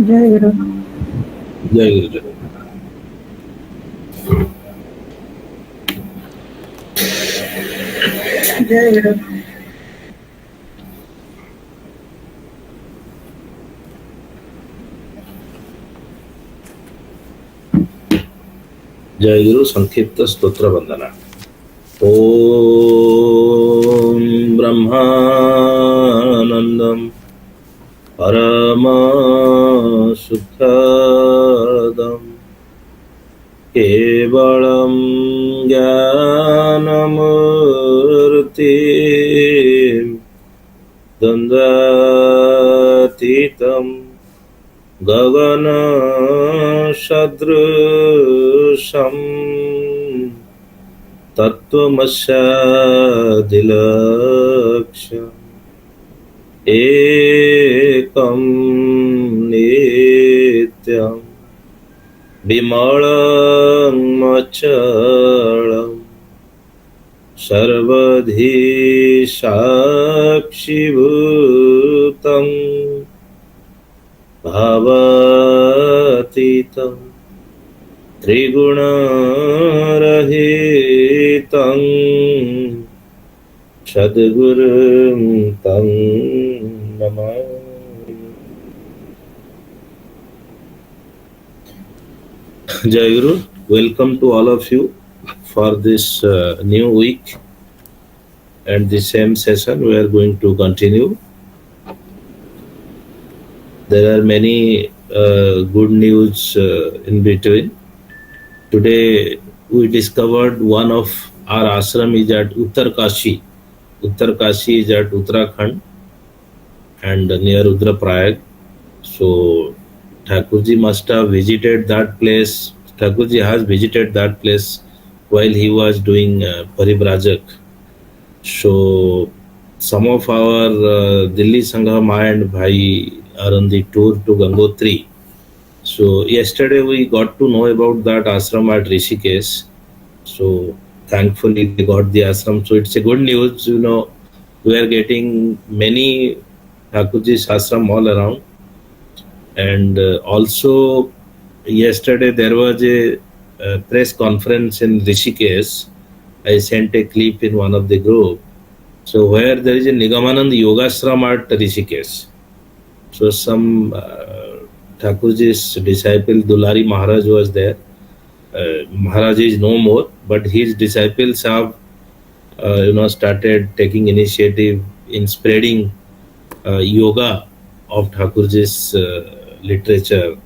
Jayaguru. Jayaguru. Jayaguru. Jayaguru Sankhipta Stotra Vandana. Om Brahmanandam Parama Sukhadam Kevalam Jnanamurti Dandatitam Gagana Shadrusham Tattvamasya Ekam Nityam Bimalam Machalam Sarvadhi Sakshi Bhutam Bhavatitam Triguna-rahitam Sadgurum tam namami. Jayaguru, welcome to all of you for this new week and the same session we are going to continue. There are many good news in between. Today we discovered one of our ashram is at Uttarkashi. Uttarkashi is at Uttarakhand and near Rudraprayag. So Thakurjee must have visited that place. Thakurjee has visited that place while he was doing Paribrajak. So some of our Delhi Sangha Ma and Bhai are on the tour to Gangotri. So yesterday we got to know about that ashram at Rishikesh. So thankfully we got the ashram. So it's a good news, we are getting many Thakurjee's ashram all around. And also yesterday there was a press conference in Rishikesh. I sent a clip in one of the group. So where there is a Nigamananda yoga ashram at Rishikesh. So some Thakurjee's disciple Dulari Maharaj was there. Maharaj is no more, but his disciples have, started taking initiative in spreading yoga of Thakurjee's literature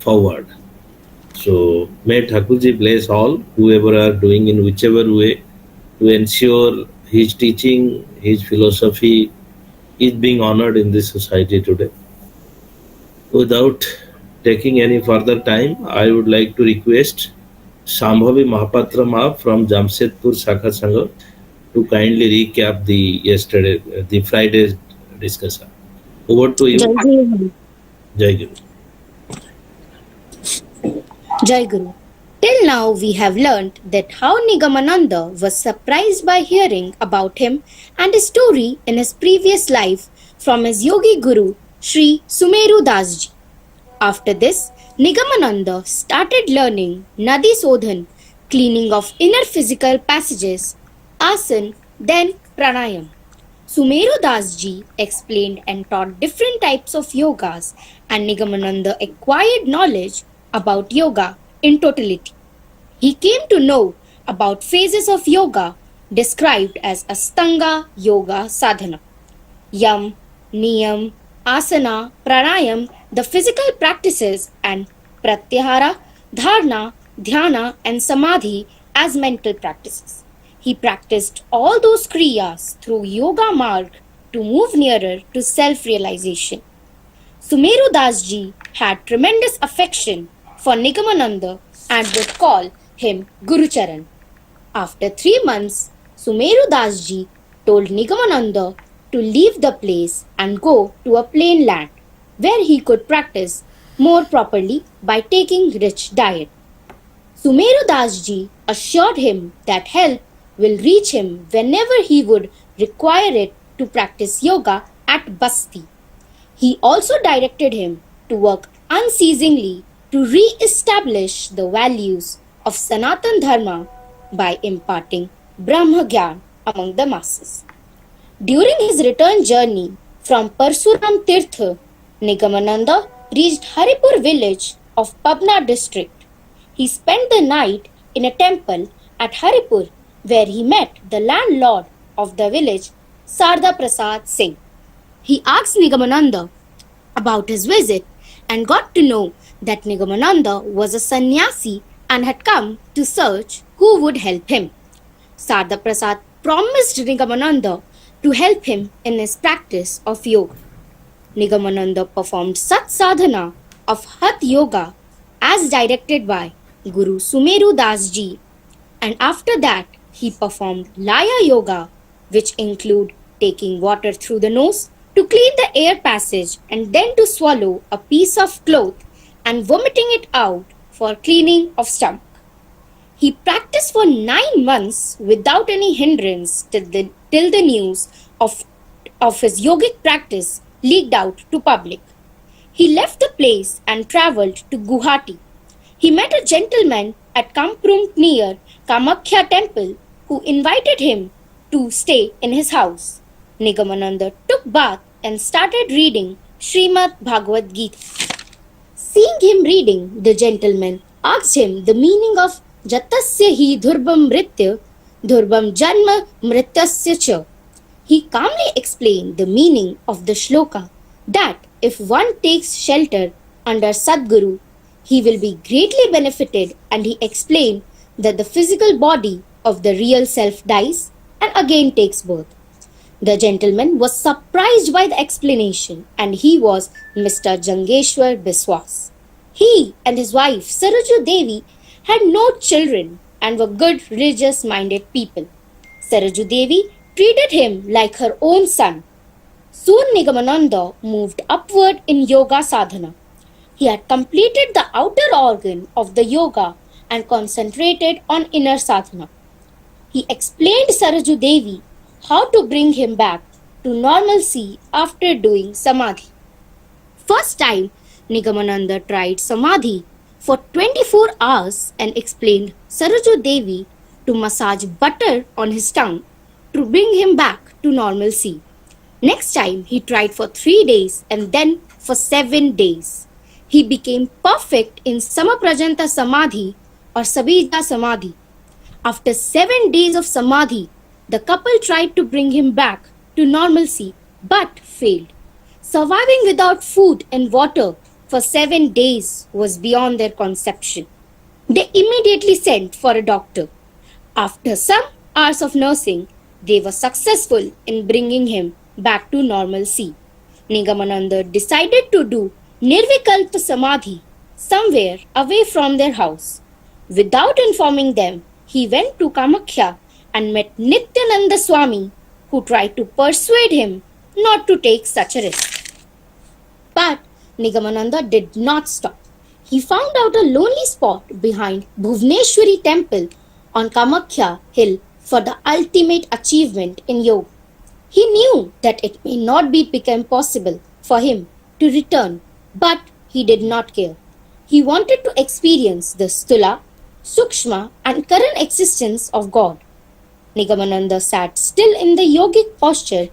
forward. So may Thakurjee bless all whoever are doing in whichever way to ensure his teaching, his philosophy is being honored in this society today. Without taking any further time, I would like to request Shambhavi Mahapatra Ma from Jamshedpur Shakha Sangha to kindly recap the Friday's discussion. Over to you. Jai Guru. Jai Guru. Till now we have learnt that how Nigamananda was surprised by hearing about him and his story in his previous life from his yogi guru Sri Sumeru Dasji. After this, Nigamananda started learning Nadi Sodhan, cleaning of inner physical passages, asan, then pranayam. Sumeru Dasji explained and taught different types of yogas, and Nigamananda acquired knowledge about yoga in totality. He came to know about phases of yoga described as Astanga Yoga Sadhana. Yam, Niyam, Asana, Pranayam, the physical practices, and Pratyahara, Dharana, Dhyana, and Samadhi as mental practices. He practiced all those kriyas through Yoga Marg to move nearer to self-realization. Sumeru Dasji had tremendous affection for Nigamananda and would call him Guru Charan. After 3 months, Sumeru Dasji told Nigamananda to leave the place and go to a plain land where he could practice more properly by taking rich diet. Sumeru Dasji assured him that help will reach him whenever he would require it to practice yoga at Basti. He also directed him to work unceasingly to re-establish the values of Sanatan Dharma by imparting Brahma Gyan among the masses. During his return journey from Parsuram Tirtha, Nigamananda reached Haripur village of Pabna district. He spent the night in a temple at Haripur where he met the landlord of the village, Sarda Prasad Singh. He asked Nigamananda about his visit and got to know that Nigamananda was a sannyasi and had come to search who would help him. Sarda Prasad promised Nigamananda to help him in his practice of yoga. Nigamananda performed Sat Sadhana of Hatha Yoga as directed by Guru Sumeru Das Ji, and after that he performed Laya Yoga, which include taking water through the nose to clean the air passage and then to swallow a piece of cloth and vomiting it out for cleaning of stomach. He practiced for 9 months without any hindrance till the news of his yogic practice leaked out to public. He left the place and travelled to Guwahati. He met a gentleman at Kamprum near Kamakhya temple who invited him to stay in his house. Nigamananda took bath and started reading Srimad Bhagavad Gita. Seeing him reading, the gentleman asked him the meaning of Jatasya hi dhurbam mritya, dhurbam janma mritasya cha. He calmly explained the meaning of the shloka that if one takes shelter under Sadguru, he will be greatly benefited, and he explained that the physical body of the real self dies and again takes birth. The gentleman was surprised by the explanation, and he was Mr. Jangeshwar Biswas. He and his wife Saraju Devi had no children and were good religious-minded people. Saraju Devi treated him like her own son. Soon Nigamananda moved upward in yoga sadhana. He had completed the outer organ of the yoga and concentrated on inner sadhana. He explained Saraju Devi how to bring him back to normalcy after doing samadhi. First time, Nigamananda tried samadhi for 24 hours and explained Saraju Devi to massage butter on his tongue to bring him back to normalcy. Next time, he tried for 3 days and then for 7 days. He became perfect in Samaprajanta Samadhi or Sabija Samadhi. After 7 days of samadhi, the couple tried to bring him back to normalcy but failed. Surviving without food and water for 7 days was beyond their conception. They immediately sent for a doctor. After some hours of nursing, they were successful in bringing him back to normalcy. Nigamananda decided to do Nirvikalpa Samadhi somewhere away from their house. Without informing them, he went to Kamakhya and met Nityananda Swami, who tried to persuade him not to take such a risk. But Nigamananda did not stop. He found out a lonely spot behind Bhuvneshwari temple on Kamakhya hill for the ultimate achievement in yoga. He knew that it may not become possible for him to return, but he did not care. He wanted to experience the Stula, Sukshma and current existence of God. Nigamananda sat still in the yogic posture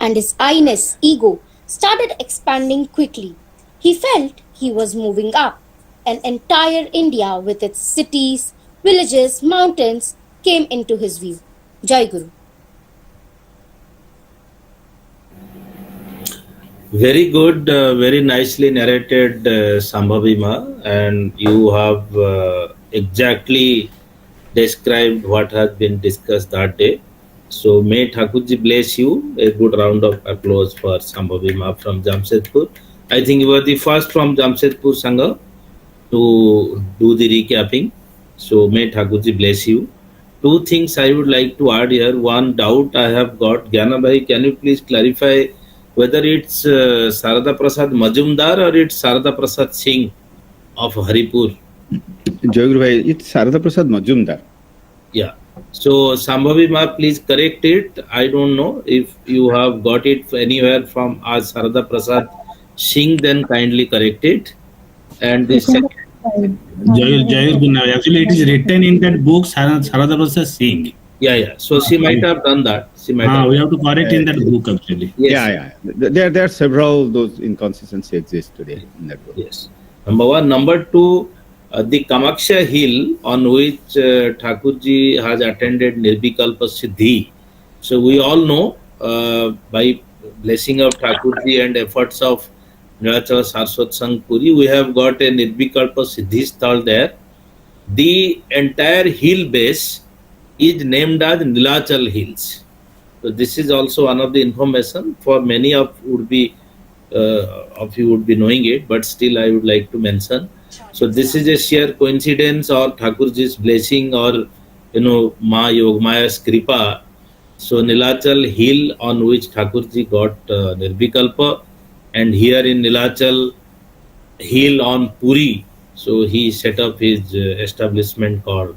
and his I-ness ego started expanding quickly. He felt he was moving up. An entire India with its cities, villages, mountains came into his view. Jayaguru. Very good, very nicely narrated, Sambhavima, and you have exactly described what has been discussed that day. So may Thakurjee bless you. A good round of applause for Sambhavima from Jamshedpur. I think you were the first from Jamshedpur Sangha to do the recapping. So may Thakurjee bless you. Two things I would like to add here. One doubt I have got. Gyana Bhai, can you please clarify whether it's Sarada Prasad Majumdar or it's Sarada Prasad Singh of Haripur? Jayaguru Bhai, it's Sarada Prasad Majumdar. Yeah. So Sambhavi Ma, please correct it. I don't know if you have got it anywhere from our Sarada Prasad Singh, then kindly correct it. And the It's in the second, side. Jayaguru, actually, it is written in that book, Sarada Prasad Singh. yeah. So she might have done that. She might have. We have to correct in that book, actually. Yes. There are several those inconsistencies exist today in that book. Yes. Number one. Number two, the Kamaksha hill on which Thakurjee has attended Nirvikalpa Siddhi. So we all know by blessing of Thakurjee and efforts of Nilachala Saraswat Sangh Puri, we have got a Nirvikalpa Siddhi stall there. The entire hill base is named as Nilachal Hills. So this is also one of the information for many of you would be knowing it, but still I would like to mention. So this is a sheer coincidence or Thakurjee's blessing or Ma Yogmaya's Kripa. So Nilachal hill on which Thakurjee got Nirvikalpa, and here in Nilachal hill on Puri, so he set up his establishment called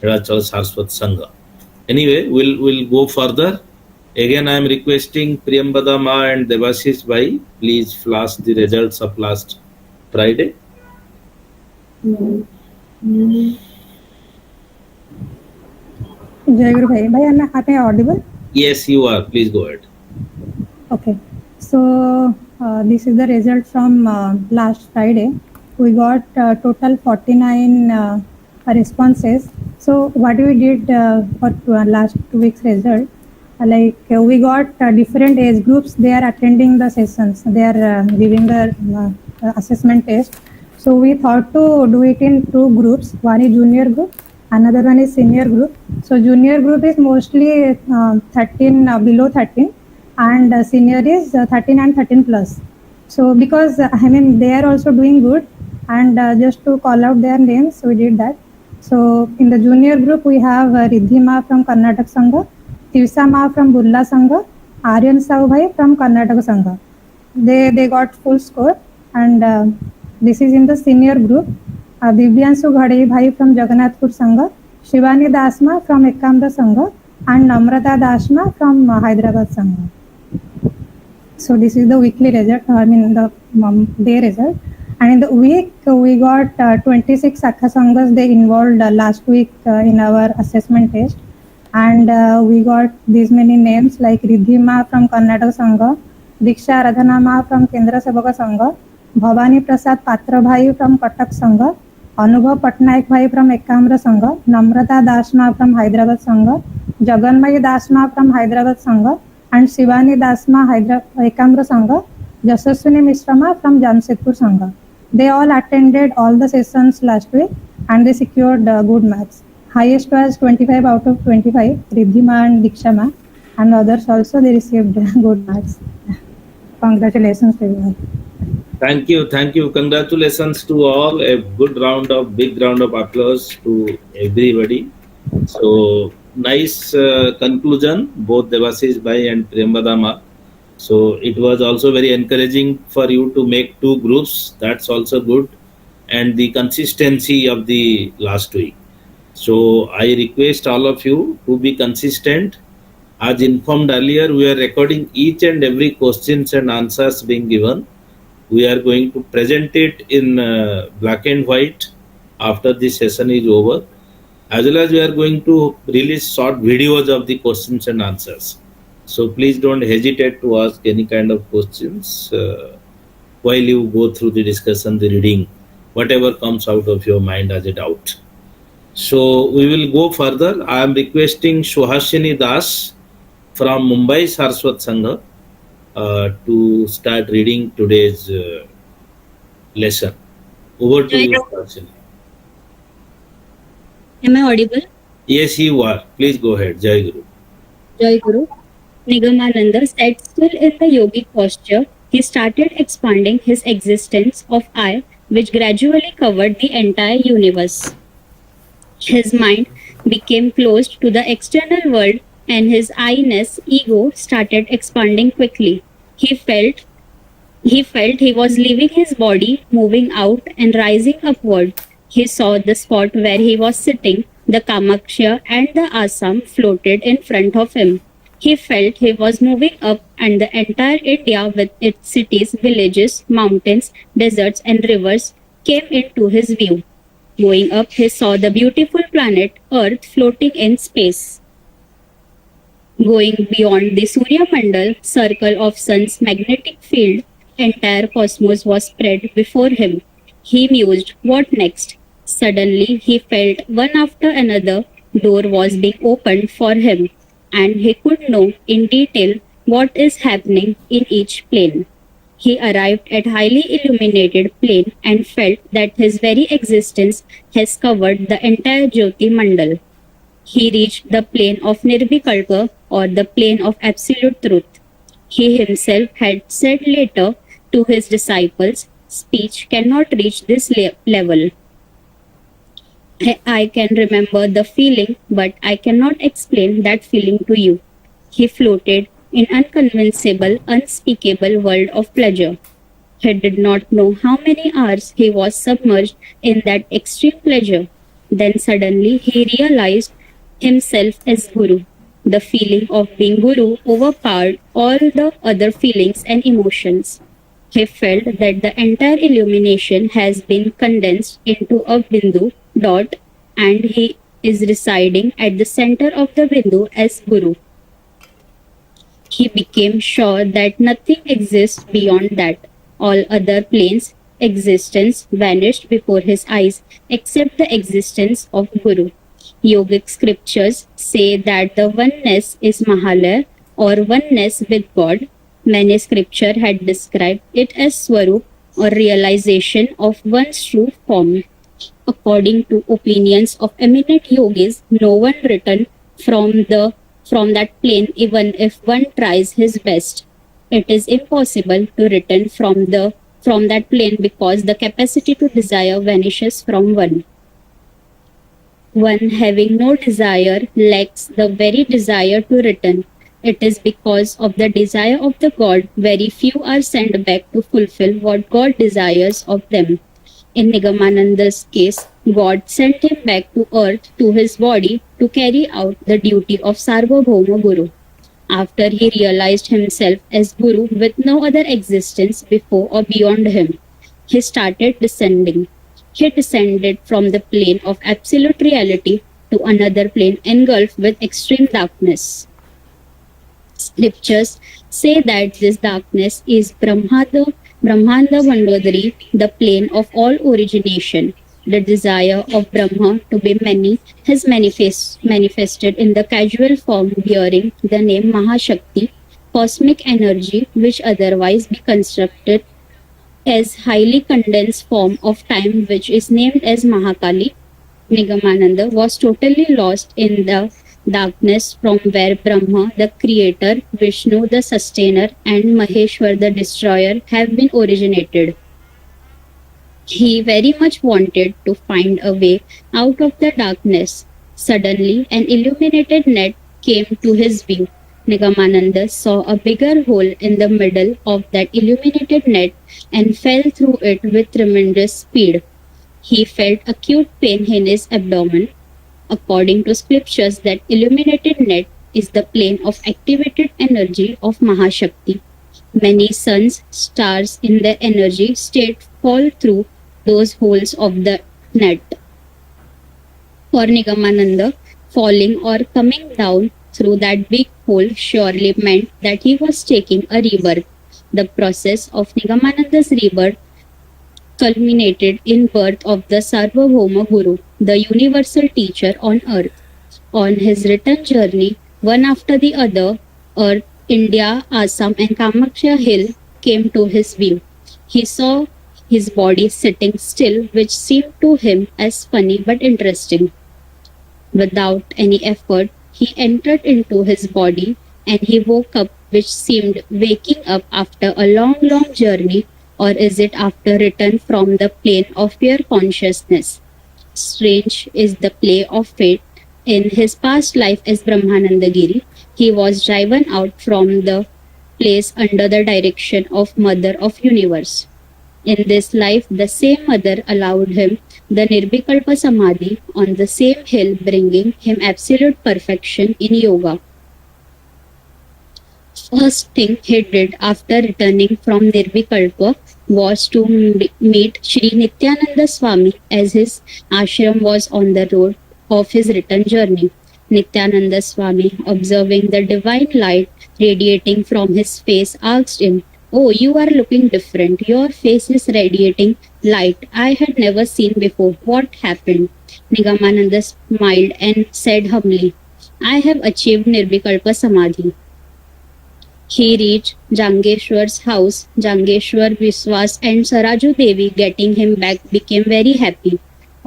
Nilachala Saraswat Sangha. Anyway, we'll go further. Again, I am requesting Priyambada Ma and Devashish Bhai, please flash the results of last Friday. Jayaguru Bhai, am I audible? Yes, you are. Please go ahead. Okay. So this is the result from last Friday. We got total 49 responses. So what we did for last 2 weeks result, we got different age groups. They are attending the sessions. They are giving the assessment test. So we thought to do it in 2 groups. One is junior group, another one is senior group. So junior group is mostly 13 below 13, and senior is 13 and 13 plus. So because they are also doing good, and just to call out their names, we did that. So in the junior group we have Riddhi Ma from Karnataka Sangha, Tirsa Ma from Burla Sangha, Aryan Sahu Bhai from Karnataka Sangha. They got full score, and this is in the senior group. Divyanshu Ghadei Bhai from Jagannathpur Sangha, Shivani Dasma from Ekamra Sangha, and Namrata Dasma from Hyderabad Sangha. So this is the weekly result, the day result. And in the week, we got 26 Sakha Sanghas. They involved last week in our assessment test. And we got these many names like Riddhi Ma from Karnataka Sangha, Diksha Radhana Ma from Kendra Sevaka Sangha, Bhavani Prasad Patra Bhai from Katak Sangha, Anubhav Patnaik Bhai from Ekamra Sangha, Namrata Dasma from Hyderabad Sangha, Jaganmai Dasma from Hyderabad Sangha, and Shivani Dasma Ekamra Sangha, Jasaswini Misrama from Jamshedpur Sangha. They all attended all the sessions last week, and they secured good marks. Highest was 25 out of 25, Riddhi Ma and Diksha Ma, and others also they received good marks. Congratulations to you all. Thank you. Congratulations to all. A big round of applause to everybody. So nice conclusion, both Devashish Bhai and Priyambada Ma. So it was also very encouraging for you to make 2 groups. That's also good, and the consistency of the last week. So I request all of you to be consistent. As informed earlier, we are recording each and every questions and answers being given. We are going to present it in black and white after the session is over, as well as we are going to release short videos of the questions and answers. So please don't hesitate to ask any kind of questions while you go through the discussion, the reading, whatever comes out of your mind as a doubt. So we will go further. I am requesting Suhasini Das from Mumbai Saraswat Sangha to start reading today's lesson. Over to you, Suhasini. Am I audible? Yes, you are. Please go ahead. Jayaguru. Jayaguru. Nigamananda sat still in the yogic posture. He started expanding his existence of I, which gradually covered the entire universe. His mind became closed to the external world, and his I-ness ego started expanding quickly. He felt he was leaving his body, moving out and rising upward. He saw the spot where he was sitting The Kamakhya and the Assam floated in front of him. He felt he was moving up, and the entire India with its cities, villages, mountains, deserts, and rivers came into his view. Going up, he saw the beautiful planet Earth floating in space. Going beyond the Surya Mandal circle of Sun's magnetic field, entire cosmos was spread before him. He mused, what next? Suddenly he felt one after another door was being opened for him, and he could know in detail what is happening in each plane. He arrived at highly illuminated plane and felt that his very existence has covered the entire Jyoti Mandal. He reached the plane of Nirvikalpa, or the plane of absolute truth. He himself had said later to his disciples, speech cannot reach this level. I can remember the feeling, but I cannot explain that feeling to you. He floated in unconvincible, unspeakable world of pleasure. He did not know how many hours he was submerged in that extreme pleasure. Then suddenly he realized himself as Guru. The feeling of being Guru overpowered all the other feelings and emotions. He felt that the entire illumination has been condensed into a Bindu dot, and he is residing at the center of the Bindu as Guru. He became sure that nothing exists beyond that. All other planes' existence vanished before his eyes except the existence of Guru. Yogic scriptures say that the oneness is Mahalaya, or oneness with God. Many scripture had described it as Swarup, or realization of one's true form. According to opinions of eminent yogis, no one returned from that plane even if one tries his best. It is impossible to return from that plane because the capacity to desire vanishes from one. One having no desire lacks the very desire to return. It is because of the desire of the God very few are sent back to fulfill what God desires of them. In Nigamananda's case, God sent him back to earth to his body to carry out the duty of Sarvabhauma Guru. After he realized himself as Guru with no other existence before or beyond him, he started descending. He descended from the plane of absolute reality to another plane engulfed with extreme darkness. Scriptures say that this darkness is Brahmanda Mandodari, the plane of all origination. The desire of Brahma to be many has manifested in the casual form bearing the name Mahashakti, cosmic energy which otherwise be constructed as highly condensed form of time which is named as Mahakali. Nigamananda was totally lost in the darkness from where Brahma, the creator, Vishnu, the sustainer, and Maheshwar, the destroyer, have been originated. He very much wanted to find a way out of the darkness. Suddenly, an illuminated net came to his view. Nigamananda saw a bigger hole in the middle of that illuminated net and fell through it with tremendous speed. He felt acute pain in his abdomen. According to scriptures, that illuminated net is the plane of activated energy of Mahashakti. Many suns, stars in their energy state fall through those holes of the net. For Nigamananda, falling or coming down through that big hole surely meant that he was taking a rebirth. The process of Nigamananda's rebirth culminated in birth of the Sarvabhauma Guru, the universal teacher on earth. On his return journey, one after the other, Earth, India, Assam and Kamakhya hill came to his view. He saw his body sitting still, which seemed to him as funny but interesting. Without any effort, he entered into his body and he woke up, which seemed waking up after a long journey, or is it after return from the plane of pure consciousness? Strange is the play of fate. In his past life as Brahmanandagiri, he was driven out from the place under the direction of Mother of Universe. In this life, the same mother allowed him the Nirvikalpa Samadhi on the same hill, bringing him absolute perfection in yoga. First thing he did after returning from Nirvikalpa was to meet Sri Nityananda Swami, as his ashram was on the road of his return journey. Nityananda Swami, observing the divine light radiating from his face, asked him, "Oh, you are looking different. Your face is radiating light I had never seen before. What happened?" Nigamananda smiled and said humbly, "I have achieved Nirvikalpa Samadhi." He reached Jangeshwar's house. Jangeshwar, Viswas and Saraju Devi, getting him back, became very happy.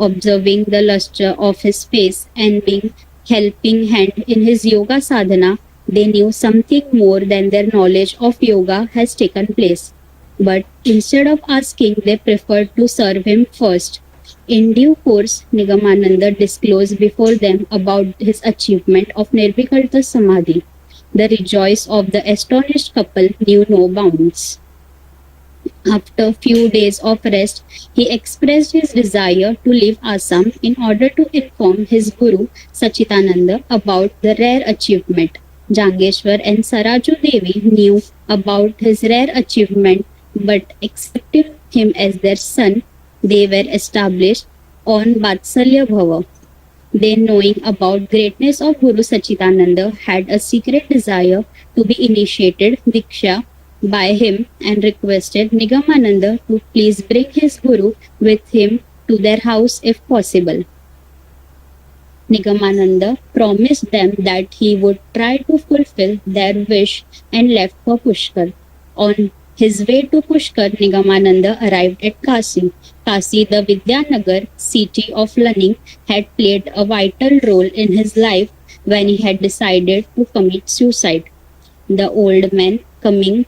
Observing the luster of his face and being helping hand in his yoga sadhana, they knew something more than their knowledge of yoga has taken place. But instead of asking, they preferred to serve him first. In due course, Nigamananda disclosed before them about his achievement of Nirvikalpa Samadhi. The rejoice of the astonished couple knew no bounds. After a few days of rest, he expressed his desire to leave Assam in order to inform his Guru Sachidananda about the rare achievement. Jangeshwar and Saraju Devi knew about his rare achievement, but accepting him as their son, they were established on Vatsalya Bhava. They, knowing about greatness of Guru Sachidananda, had a secret desire to be initiated Diksha by him and requested Nigamananda to please bring his Guru with him to their house if possible. Nigamananda promised them that he would try to fulfill their wish and left for Pushkar. On his way to Pushkar, Nigamananda arrived at Kasi. Kasi, the Vidyanagar city of learning, had played a vital role in his life when he had decided to commit suicide. The old man, coming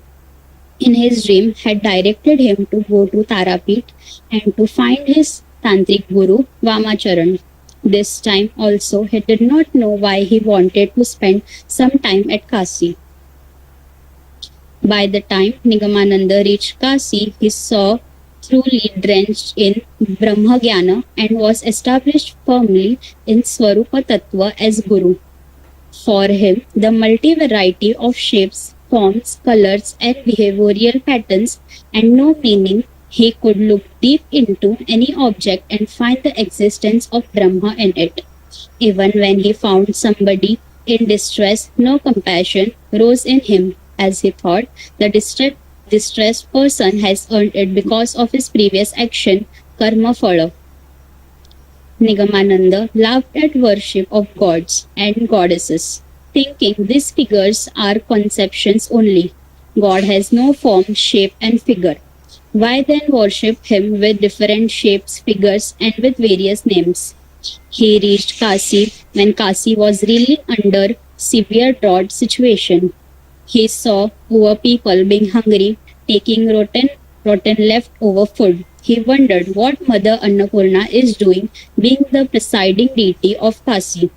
in his dream, had directed him to go to Tarapit and to find his Tantric Guru Vamacharan. This time also he did not know why he wanted to spend some time at Kasi. By the time Nigamananda reached Kasi, he saw truly drenched in Brahmagyana and was established firmly in Swarupa Tattva as Guru. For him, the multi-variety of shapes, forms, colors and behavioral patterns and no meaning, he could look deep into any object and find the existence of Brahma in it. Even when he found somebody in distress, no compassion rose in him, as he thought the distressed person has earned it because of his previous action, karma phala. Nigamananda laughed at worship of gods and goddesses, thinking these figures are conceptions only. God has no form, shape and figure. Why then worship him with different shapes, figures and with various names? He reached Kasi when Kasi was really under severe drought situation. He saw poor people being hungry, taking rotten leftover food. He wondered what Mother Annapurna is doing, being the presiding deity of Kasi.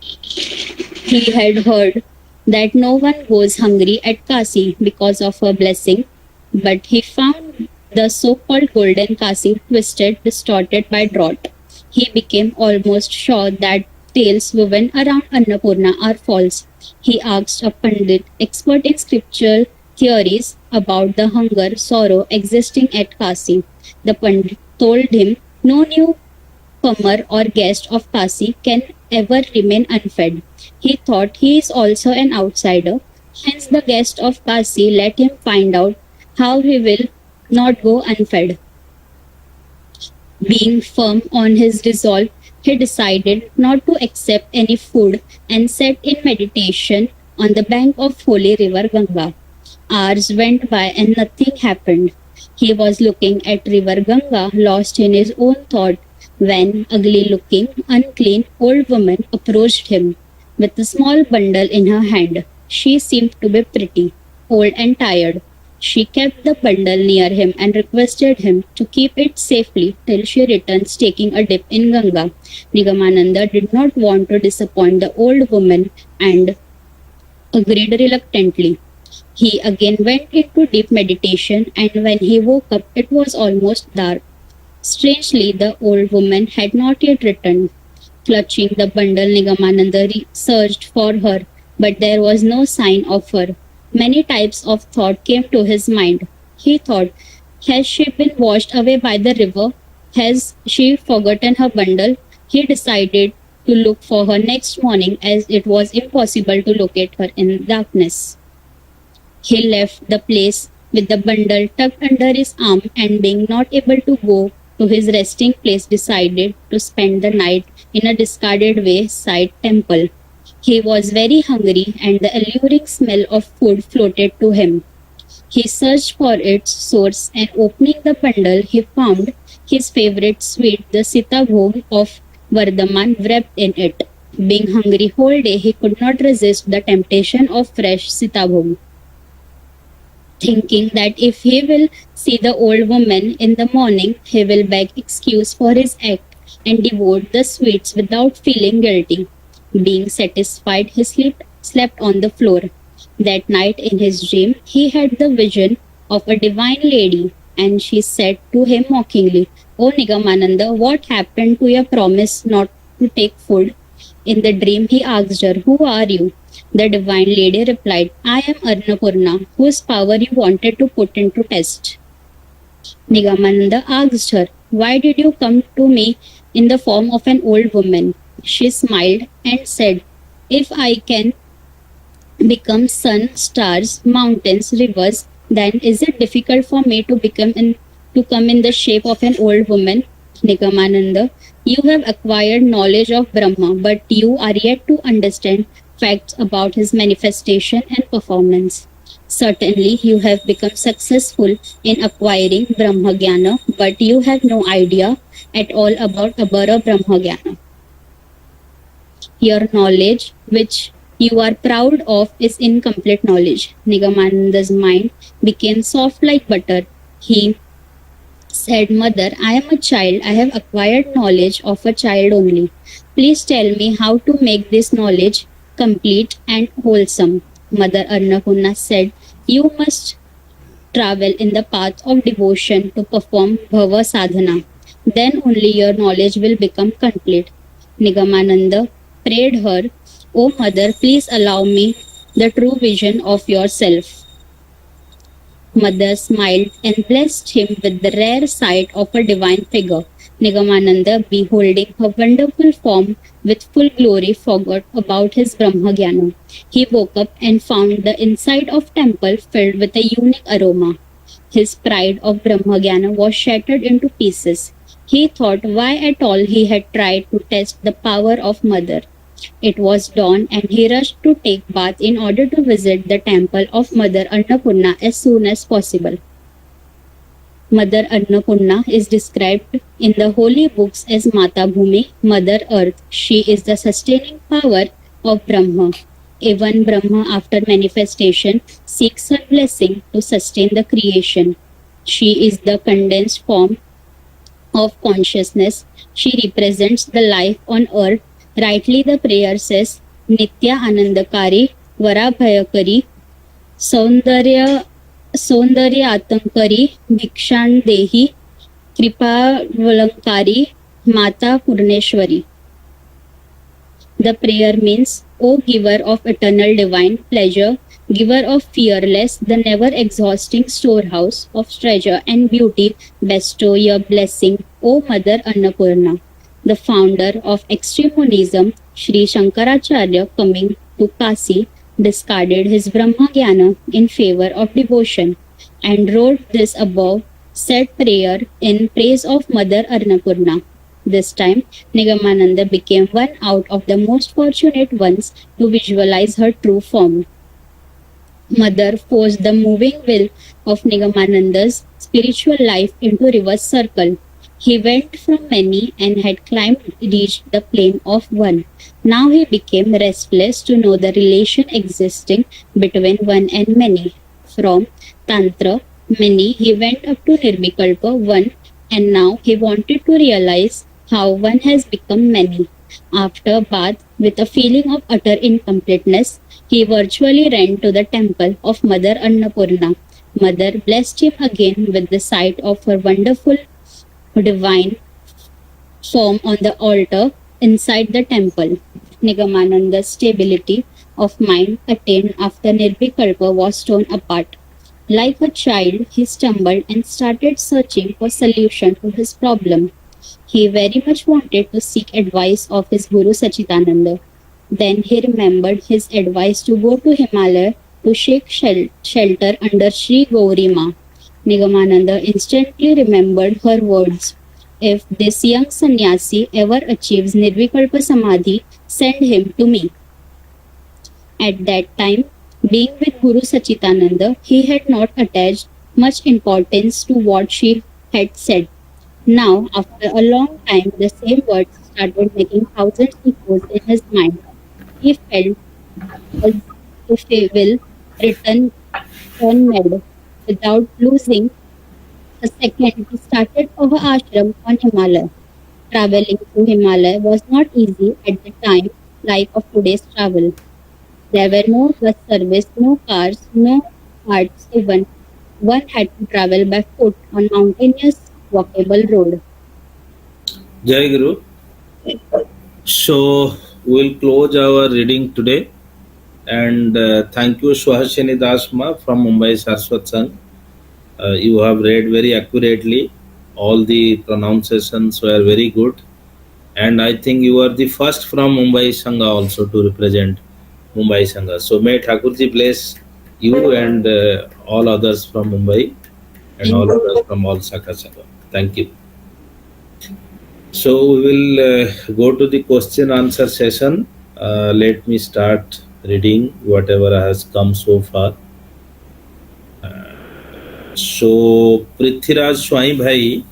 He had heard that no one goes hungry at Kasi because of her blessing, but he found the so-called golden Kasi twisted, distorted by drought. He became almost sure that tales woven around Annapurna are false. He asked a Pandit, expert in scriptural theories, about the hunger, sorrow existing at Kasi. The Pandit told him no newcomer or guest of Kasi can ever remain unfed. He thought he is also an outsider, hence the guest of Kasi let him find out how he will not go unfed. Being firm on his resolve, he decided not to accept any food and sat in meditation on the bank of holy river Ganga. Hours went by and nothing happened. He was looking at river Ganga, lost in his own thought, when ugly-looking, unclean old woman approached him with a small bundle in her hand. She seemed to be pretty, old and tired. She kept the bundle near him and requested him to keep it safely till she returns taking a dip in Ganga. Nigamananda did not want to disappoint the old woman and agreed reluctantly. He again went into deep meditation, and when he woke up, it was almost dark. Strangely, the old woman had not yet returned. Clutching the bundle, Nigamananda searched for her, but there was no sign of her. Many types of thought came to his mind. He thought, has she been washed away by the river? Has she forgotten her bundle? He decided to look for her next morning, as it was impossible to locate her in darkness. He left the place with the bundle tucked under his arm, and being not able to go to his resting place, decided to spend the night in a discarded wayside temple. He was very hungry, and the alluring smell of food floated to him. He searched for its source, and opening the bundle, he found his favorite sweet, the Sita Bhog of Vardhaman, wrapped in it. Being hungry whole day, he could not resist the temptation of fresh Sita Bhog. Thinking that if he will see the old woman in the morning, he will beg excuse for his act and devote the sweets without feeling guilty. Being satisfied, he slept on the floor. That night in his dream, he had the vision of a divine lady, and she said to him mockingly, "O Nigamananda, what happened to your promise not to take food?" In the dream, he asked her, "Who are you?" The divine lady replied, "I am Annapurna, whose power you wanted to put into test." Nigamananda asked her, "Why did you come to me in the form of an old woman?" She smiled and said, "If I can become sun, stars, mountains, rivers, then is it difficult for me to come in the shape of an old woman?" Nigamananda, you have acquired knowledge of Brahma, but you are yet to understand facts about his manifestation and performance. Certainly, you have become successful in acquiring Brahma Jnana, but you have no idea at all about Abara Brahma Jnana. Your knowledge, which you are proud of, is incomplete knowledge. Nigamananda's mind became soft like butter. He said, "Mother, I am a child. I have acquired knowledge of a child only. Please tell me how to make this knowledge complete and wholesome." Mother Annapurna said, "You must travel in the path of devotion to perform bhava sadhana. Then only your knowledge will become complete." Nigamananda prayed her, "O mother, please allow me the true vision of yourself." Mother smiled and blessed him with the rare sight of a divine figure. Nigamananda, beholding her wonderful form with full glory, forgot about his Brahma Jnana. He woke up and found the inside of temple filled with a unique aroma. His pride of Brahma Jnana was shattered into pieces. He thought why at all he had tried to test the power of Mother. It was dawn, and he rushed to take bath in order to visit the temple of Mother Annapurna as soon as possible. Mother Annapurna is described in the holy books as Mata Bhumi, Mother Earth. She is the sustaining power of Brahma. Even Brahma, after manifestation, seeks her blessing to sustain the creation. She is the condensed form of consciousness. She represents the life on earth. Rightly, the prayer says, "Nitya Anandakari, Varabhayakari, Saundarya Atankari, Bhikshan Dehi, Kripa Valankari, Mata Purneshwari." The prayer means, "O giver of eternal divine pleasure, giver of fearless, the never-exhausting storehouse of treasure and beauty, bestow your blessing, O Mother Annapurna." The founder of extreme monism, Sri Shankaracharya, coming to Kasi, discarded his Brahma Jnana in favor of devotion and wrote this above said prayer in praise of Mother Annapurna. This time, Nigamananda became one out of the most fortunate ones to visualize her true form. Mother forced the moving will of Nigamananda's spiritual life into reverse circle. He went from many and had reached the plane of one. Now he became restless to know the relation existing between one and many. From Tantra, many, he went up to Nirvikalpa, one, and now he wanted to realize how one has become many. After bath, with a feeling of utter incompleteness, He virtually ran to the temple of Mother Annapurna. Mother blessed him again with the sight of her wonderful divine form on the altar inside the temple. Nigamananda's stability of mind attained after Nirvikalpa was torn apart. Like a child, he stumbled and started searching for solution to his problem. He very much wanted to seek advice of his Guru Sachidananda. Then he remembered his advice to go to Himalaya to seek shelter under Sri Gauri Maa. Nigamananda instantly remembered her words. If this young sannyasi ever achieves Nirvikalpa Samadhi, send him to me. At that time, being with Guru Sachidananda, he had not attached much importance to what she had said. Now, after a long time, the same words started making thousands echoes in his mind. He felt as if he will return on mad. Without losing a second, he started our ashram on Himalaya. Traveling to Himalaya was not easy at the time like of today's travel. There were no bus service, no cars, no carts even. One had to travel by foot on mountainous, walkable road. Jayaguru. So we'll close our reading today. And thank you, Swahashini Dasma from Mumbai Saraswat Sangh. You have read very accurately. All the pronunciations were very good. And I think you are the first from Mumbai Sangha also to represent Mumbai Sangha. So may Thakurjee bless you and all others from Mumbai and all others from all Sakha Sangha. Thank you. So we will go to the question answer session. Let me start reading whatever has come so far. So Prithviraj Swami Bhai,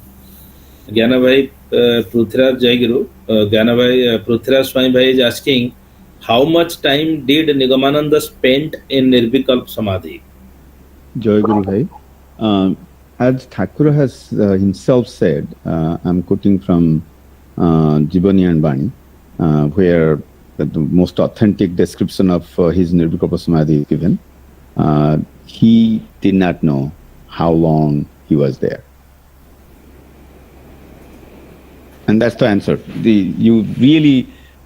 Gyana Bhai, Prithviraj Jayaguru, Gyana Bhai, Prithviraj Swami Bhai is asking, how much time did Nigamananda spend in Nirvikalpa Samadhi? Jayaguru Bhai, as Thakura has himself said, I'm quoting from Jivani and Bani, where the most authentic description of his Nirvikalpa Samadhi is given. He did not know how long he was there. And that's the answer.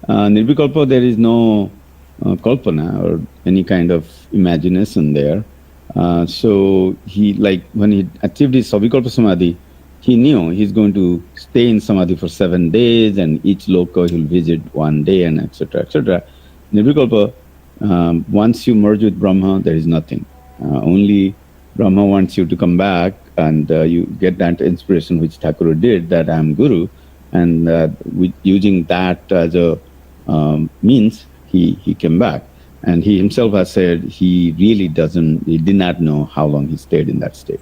Nirvikalpa, there is no kalpana or any kind of imagination there. So he, like when he achieved his Savikalpa Samadhi, he knew he's going to stay in Samadhi for 7 days and each loka he'll visit 1 day and etc. etc. Nirvikalpa, once you merge with Brahma, there is nothing. Only Brahma wants you to come back and you get that inspiration which Thakur did, that I am Guru, and using that as a means, he came back. And he himself has said he did not know how long he stayed in that state.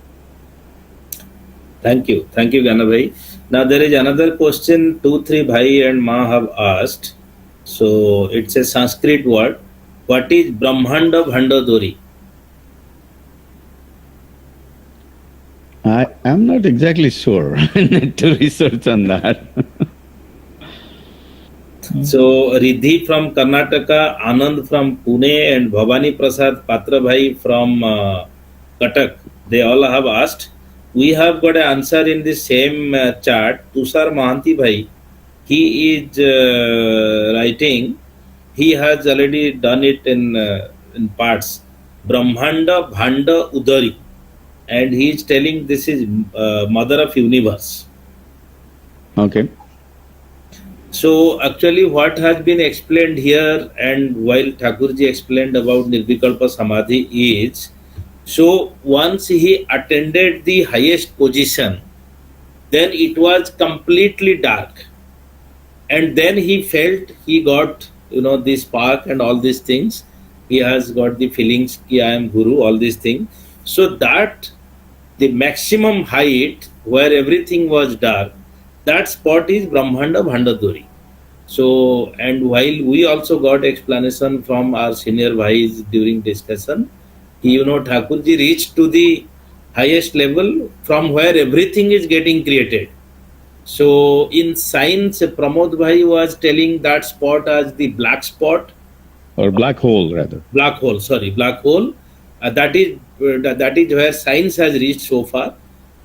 Thank you, Gyana Bhai. Now there is another question 2-3 Bhai and Ma have asked. So it's a Sanskrit word. What is Brahmanda Bhandadori? I'm not exactly sure. I need to research on that. So Riddhi from Karnataka, Anand from Pune, and Bhavani Prasad Patra Bhai from Cuttack, they all have asked. We have got an answer in the same chart. Tushar Mahanti Bhai, he is writing, he has already done it in parts. Brahmanda Bhanda Udari. And he is telling this is mother of universe. Okay. So actually what has been explained here, and while Thakurjee explained about Nirvikalpa Samadhi is, so once he attended the highest position, then it was completely dark. And then he felt he got, this spark and all these things. He has got the feelings, I am Guru, all these things. So that the maximum height where everything was dark, that spot is Brahmanda Bhandadori. So, and while we also got explanation from our senior Bhais during discussion, Thakurjee reached to the highest level from where everything is getting created. So in science, Pramod Bhai was telling that spot as the black spot, or black hole rather. Black hole. Sorry, black hole. That is where science has reached so far,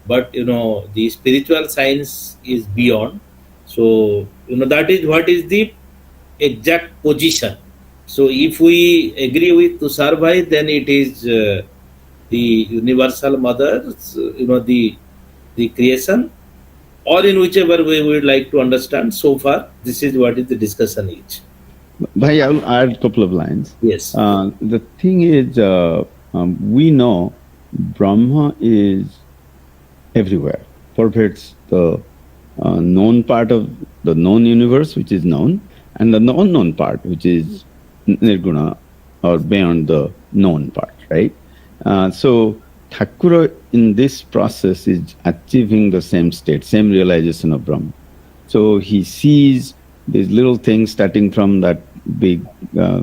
but the spiritual science is beyond. So that is what is the exact position. So if we agree with Tushar Bhai, then it is the universal mother, the creation, or in whichever way we would like to understand. So far, this is what is the discussion is. Bhai, I will add a couple of lines. Yes. The thing is, we know Brahma is everywhere, pervades the known part of the known universe, which is known, and the unknown part, which is nirguna, or beyond the known part, right? So Thakura in this process is achieving the same state, same realization of Brahma. So he sees these little things starting from that big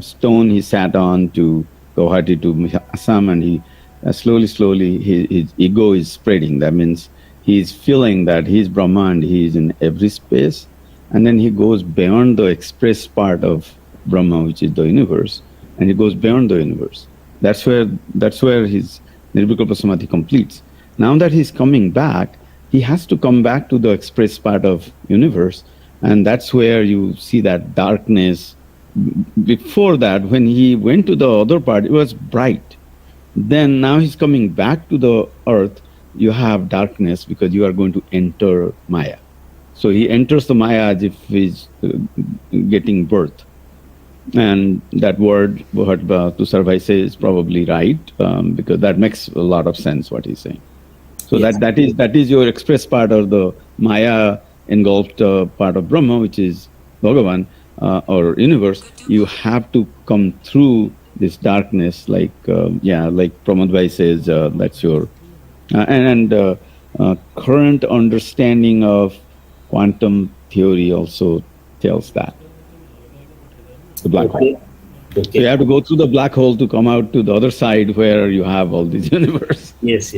stone he sat on to Guwahati to Assam, and he slowly his ego is spreading. That means he's feeling that he's Brahma and he is in every space, and then he goes beyond the express part of Brahma, which is the universe, and he goes beyond the universe. That's where his Nirvikalpa Samadhi completes. Now that he's coming back, he has to come back to the express part of universe, and that's where you see that darkness. Before that, when he went to the other part, it was bright. Then now he's coming back to the earth, you have darkness because you are going to enter Maya. So he enters the Maya as if he's getting birth. And that word, what Tushar Bhai says, is probably right, because that makes a lot of sense what he's saying. So yes, that is your express part of the Maya engulfed part of Brahma, which is Bhagavan or universe. You have to come through this darkness, like Pramod Bhai says, that's your current understanding of quantum theory also tells that. The black hole. Okay. So you have to go through the black hole to come out to the other side where you have all this universe. Yes.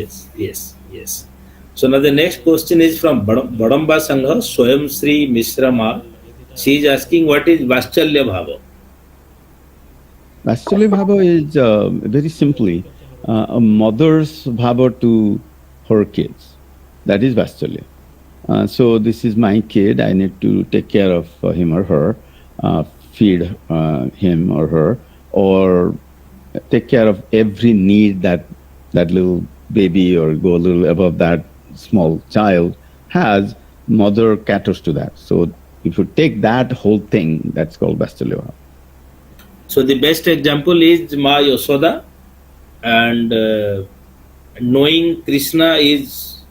So now the next question is from Badamba Sangha, Swayam Sri Mishra Ma. She is asking, what is Vaschalya Bhava? Vaschalya Bhava is very simply a mother's bhava to her kids. That is Vaschalya. So this is my kid, I need to take care of him or her, feed him or her, or take care of every need that little baby or go a little above that small child has. Mother caters to that. So if you take that whole thing, that's called Vaschalya Bhava. So the best example is Ma Yasoda, and knowing Krishna is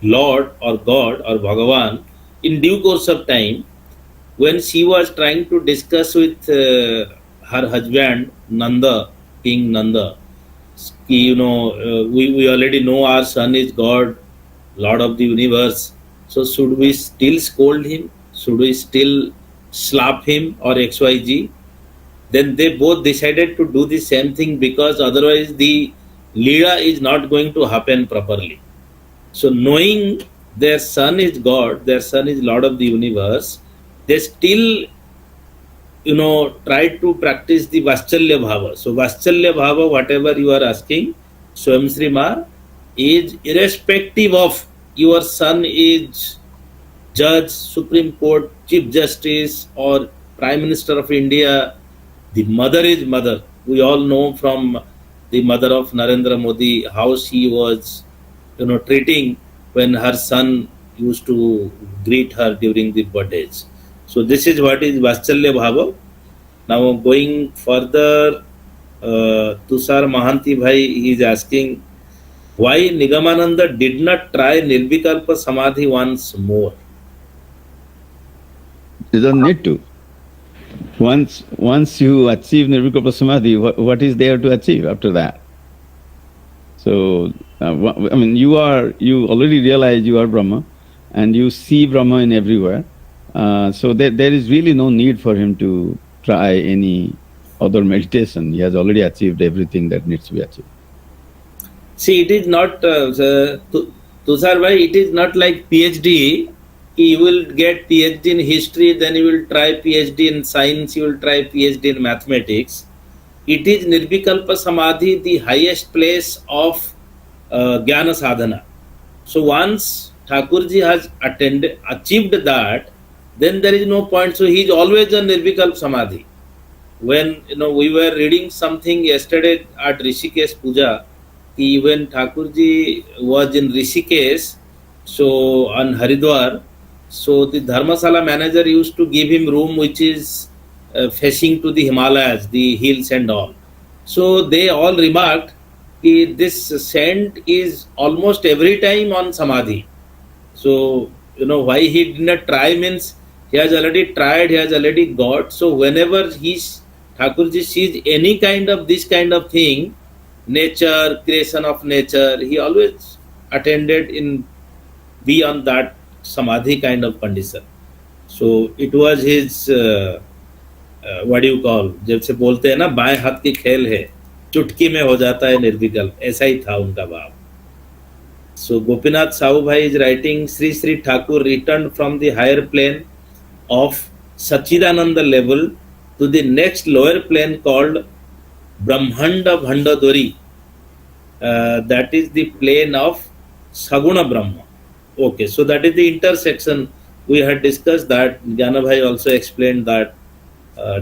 Lord or God or Bhagavan, in due course of time, when she was trying to discuss with her husband Nanda, King Nanda, we already know our son is God, Lord of the universe, so should we still scold him? Should we still slap him or XYZ? Then they both decided to do the same thing, because otherwise the Leela is not going to happen properly. So knowing their son is God, their son is Lord of the universe, they still try to practice the Vaschalya Bhava. So Vaschalya Bhava, whatever you are asking, Swayam Sri Ma, is irrespective of your son is Judge, Supreme Court, Chief Justice or Prime Minister of India. The mother is mother. We all know from the mother of Narendra Modi how she was treating when her son used to greet her during the birthdays. So this is what is Vaschalya Bhava. Now going further, Tushar Mahanti Bhai is asking, why Nigamananda did not try Nirvikalpa Samadhi once more? You don't need to. Once you achieve Nirvikalpa Samadhi, what is there to achieve after that? So, you already realize you are Brahma, and you see Brahma in everywhere. So there is really no need for him to try any other meditation. He has already achieved everything that needs to be achieved. See, it is not, Tushar Bhai, it is not like PhD You will get PhD in history, then you will try PhD in science, you will try PhD in mathematics. It is Nirvikalpa Samadhi, the highest place of Jnana Sadhana. So once Thakurjee has achieved that, then there is no point. So he is always on Nirvikalpa Samadhi. When we were reading something yesterday at Rishikesh Puja, when Thakurjee was in Rishikesh, so on Haridwar, so the Dharmasala manager used to give him room which is facing to the Himalayas, the hills and all. So they all remarked that this saint is almost every time on Samadhi. So why he did not try means he has already tried, he has already got. So whenever Thakurjee sees any kind of this kind of thing, nature, creation of nature, he always attended in be on that Samadhi kind of condition. So it was his what do you call, जैसे बोलते हैं ना बाएं हाथ की खेल है, चुटकी में हो जाता है निर्विकल्प, ऐसा ही था उनका भाव. So Gopinath Sahu Bhai is writing, Sri Thakur returned from the higher plane of Sachidananda level to the next lower plane called Brahmanda Bhandadori. That is the plane of Saguna Brahma. Okay, so that is the intersection. We had discussed that. Jnana Bhai also explained that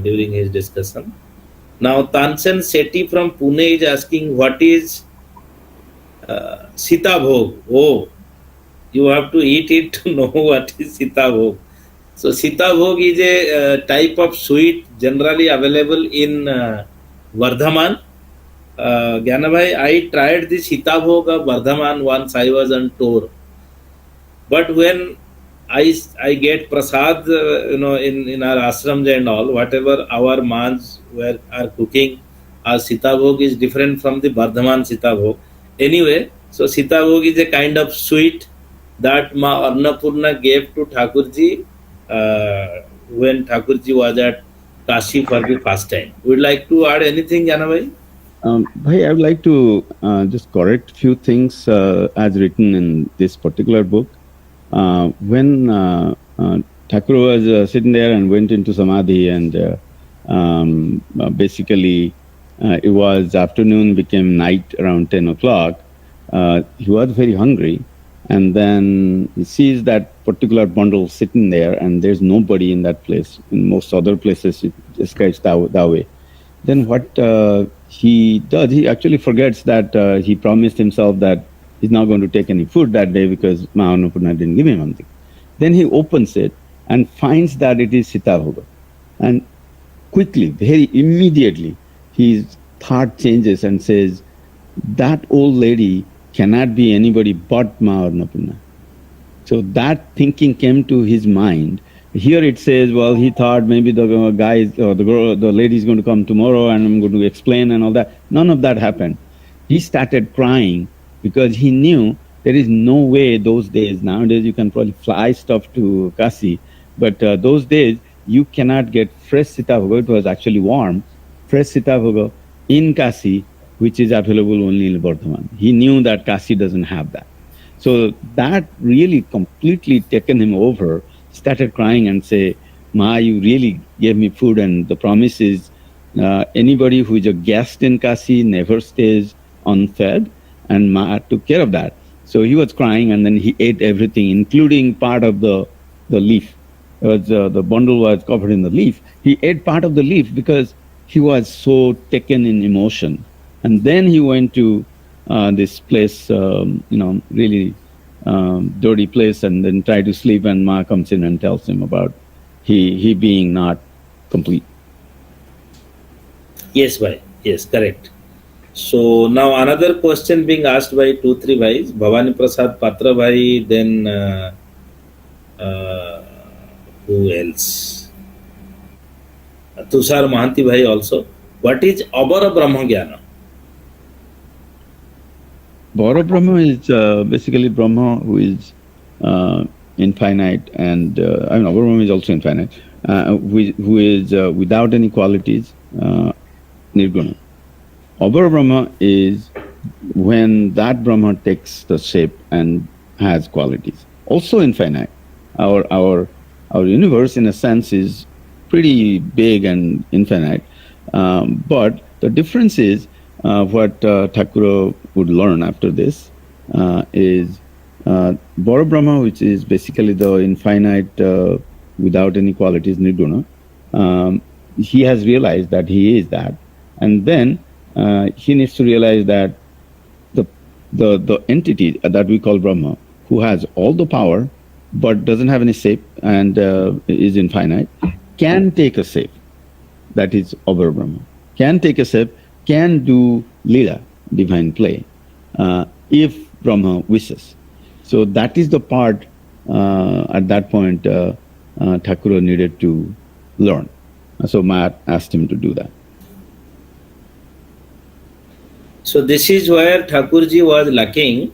during his discussion. Now Tansen Seti from Pune is asking, what is Sita Bhog? Oh, you have to eat it to know what is Sita Bhog. So Sita Bhog is a type of sweet generally available in Vardhaman. Jnana Bhai, I tried the Sita Bhog of Vardhaman once I was on tour. But when I get prasad, in our ashrams and all, whatever our mans are cooking, our Sita Bhog is different from the Vardhaman Sita Bhog. Anyway, so Sita Bhog is a kind of sweet that Ma Annapurna gave to Thakurjee when Thakurjee was at Kashi for the first time. Would you like to add anything, Jnana Bhai? Bhai, I would like to just correct few things as written in this particular book. When Thakur was sitting there and went into Samadhi, and basically it was afternoon, became night around 10 o'clock, he was very hungry, and then he sees that particular bundle sitting there, and there's nobody in that place. In most other places, it just goes that way. Then what he does, he actually forgets that he promised himself that he's not going to take any food that day because Mahanapurna didn't give him something. Then he opens it and finds that it is Sita Bhoga. And quickly, very immediately, his thought changes and says, that old lady cannot be anybody but Mahanapurna. So that thinking came to his mind. Here it says, well, he thought maybe the guy or the girl, the lady is going to come tomorrow and I'm going to explain and all that. None of that happened. He started crying because he knew there is no way those days. Nowadays you can probably fly stuff to Kashi, but those days you cannot get fresh Sita Bhoga. It was actually warm, fresh Sita Bhoga in Kashi, which is available only in Vardhaman. He knew that Kashi doesn't have that. So that really completely taken him over, started crying and say, Ma, you really gave me food, and the promise is anybody who is a guest in Kashi never stays unfed, and Ma took care of that. So he was crying, and then he ate everything, including part of the leaf. The bundle was covered in the leaf. He ate part of the leaf because he was so taken in emotion. And then he went to this place, really dirty place, and then tried to sleep, and Ma comes in and tells him about he being not complete. Yes, bhai. Yes, correct. So now another question being asked by 2-3 bhais, Bhavani Prasad Patra bhai, then who else? Tushar Mahanti bhai also. What is Abara Brahma Jnana? Bara Brahma is basically Brahma who is infinite, and Abara Brahma is also infinite, who is without any qualities, Nirguna. Abara Brahma is when that Brahma takes the shape and has qualities, also infinite, Our universe, in a sense, is pretty big and infinite. But the difference is what Thakura would learn after this is Bora Brahma, which is basically the infinite without any qualities, nirguna. He has realized that he is that, and then he needs to realize that the entity that we call Brahma, who has all the power but doesn't have any shape and is infinite, can take a shape. That is Abara Brahma. Can take a shape, can do lila, divine play, if Brahma wishes. So that is the part at that point Thakura needed to learn. So Matt asked him to do that. So this is where Thakurjee was lacking.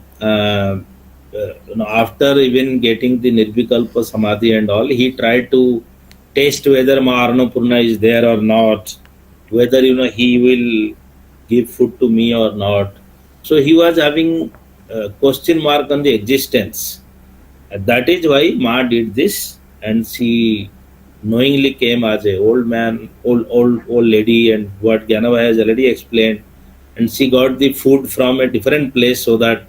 After even getting the Nirvikalpa Samadhi and all, he tried to test whether Ma Arnapurna is there or not, whether he will give food to me or not. So he was having a question mark on the existence. That is why Ma did this, and she knowingly came as a old man, old lady, and what Gyanabhai has already explained. And she got the food from a different place so that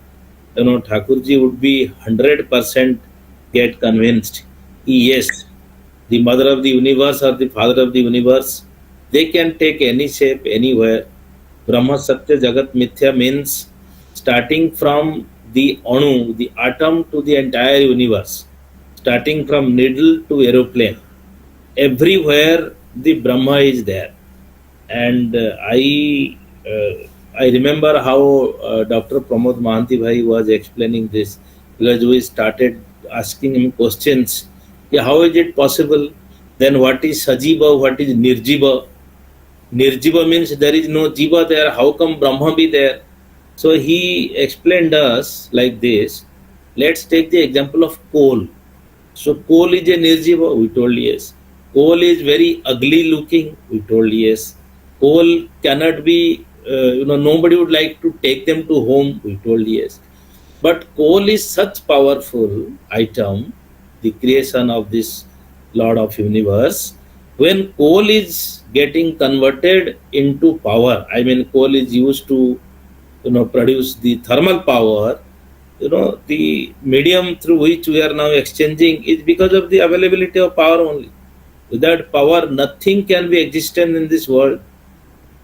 Thakurjee would be 100% get convinced. Yes, the mother of the universe or the father of the universe, they can take any shape anywhere. Brahma Satya Jagat Mithya means starting from the Anu, the atom, to the entire universe, starting from needle to aeroplane. Everywhere the Brahma is there. And I remember how Dr. Pramod Mahanti Bhai was explaining this, because we started asking him questions. Yeah, how is it possible? Then what is Sajiva? What is Nirjiva? Nirjiva means there is no Jiva there. How come Brahma be there? So he explained us like this. Let's take the example of coal. So coal is a Nirjiva? We told yes. Coal is very ugly looking? We told yes. Coal cannot be, nobody would like to take them to home? We told yes. But coal is such powerful item, the creation of this Lord of Universe. When coal is getting converted into power, I mean coal is used to produce the thermal power, the medium through which we are now exchanging is because of the availability of power only. Without power, nothing can be existent in this world.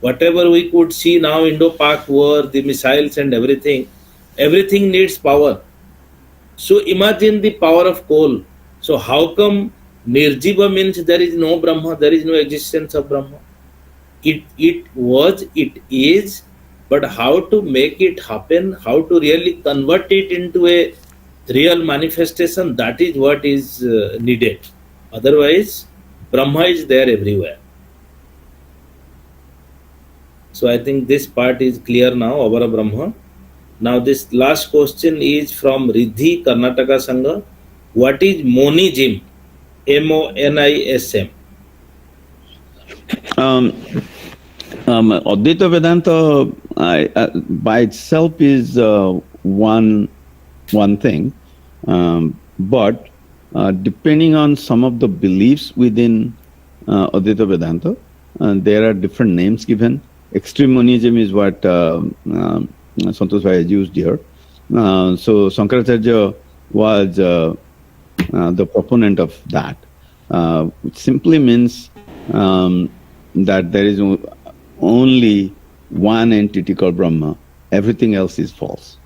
Whatever we could see now, Indo-Pak war, the missiles and everything needs power. So imagine the power of coal. So how come Nirjiva means there is no Brahma, there is no existence of Brahma? It was, it is, but how to make it happen, how to really convert it into a real manifestation, that is what is needed. Otherwise, Brahma is there everywhere. So I think this part is clear now, Abara Brahma. Now this last question is from Riddhi, Karnataka Sangha. What is monism? MONISM. Advaita Vedanta by itself is one thing, but depending on some of the beliefs within Advaita Vedanta, there are different names given. Extreme monism is what Santosh Bhai has used here. So Shankaracharya was the proponent of that, which simply means that there is only one entity called Brahma, everything else is false.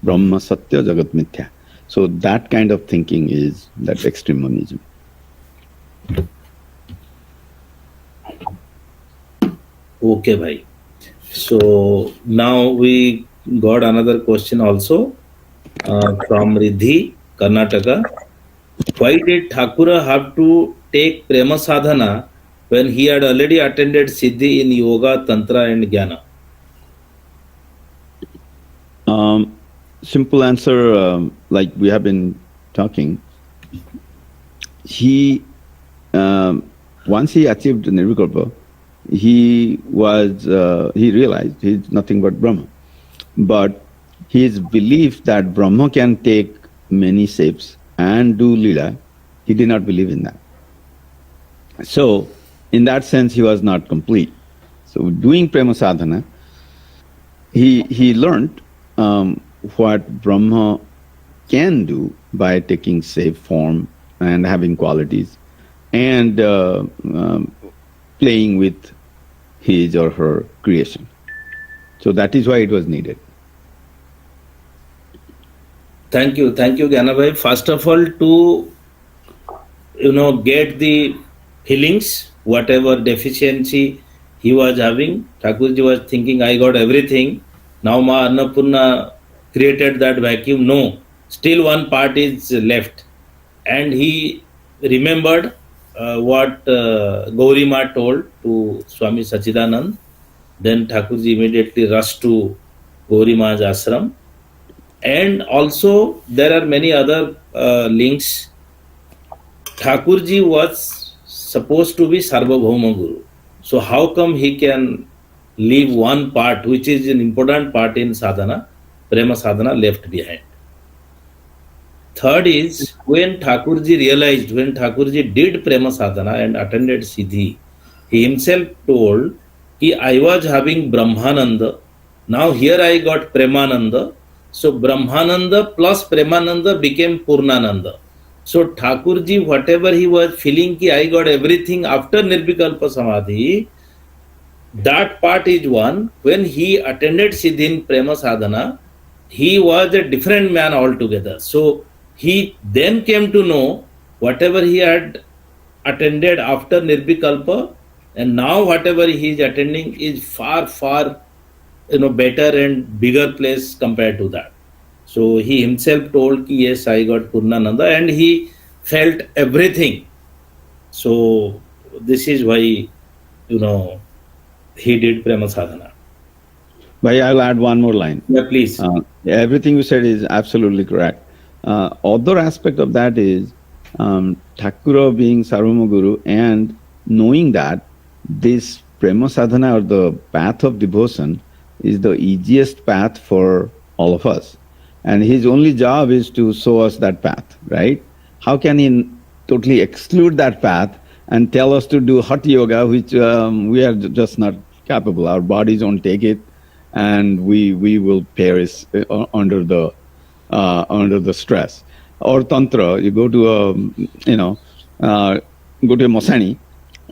Brahma Satya Jagat Mithya. So that kind of thinking is that extreme monism. Okay, bhai. So now we got another question also from Riddhi, Karnataka. Why did Thakura have to take Prema Sadhana when he had already attended Siddhi in Yoga, Tantra and Jnana? Simple answer, like we have been talking. He, once he achieved Nirvikalpa, he realized he's nothing but Brahma. But his belief that Brahma can take many shapes and do Lila He did not believe in that. So, in that sense, he was not complete. So, doing prema sadhana, he learned what Brahma can do by taking shape form and having qualities and playing with his or her creation. So that is why it was needed. Thank you, Gyanabhai. First of all, to get the feelings, whatever deficiency he was having, Thakurji was thinking, I got everything. Now Ma Annapurna created that vacuum. No, still one part is left. And he remembered what Gauri Ma told to Swami Sachidanand. Then Thakurji immediately rushed to Gauri Ma's ashram. And also there are many other links. Thakurji was supposed to be Sarvabhauma Guru. So how come he can leave one part, which is an important part in sadhana, prema sadhana, left behind? Third is, when Thakurji realized, when Thakurji did prema sadhana and attended Siddhi, he himself told, I was having Brahmananda, now here I got Premananda. So Brahmananda plus Premananda became Purnananda. So Thakurji, whatever he was feeling, I got everything after Nirvikalpa Samadhi, that part is one. When he attended Siddhi in Prema Sadhana, he was a different man altogether. So he then came to know whatever he had attended after Nirvikalpa, and now whatever he is attending is far, far better and bigger place compared to that. So he himself told, yes, I got Purnananda, and he felt everything. So this is why, he did Prema Sadhana. But I'll add one more line. Yeah, please. Everything you said is absolutely correct. Other aspect of that is Thakura being Sarvabhauma Guru and knowing that this Prema Sadhana or the path of devotion is the easiest path for all of us. And his only job is to show us that path, right? How can he totally exclude that path and tell us to do hot yoga, which we are just not capable. Our bodies won't take it, and we will perish under the stress. Or tantra, you go to a Mosani,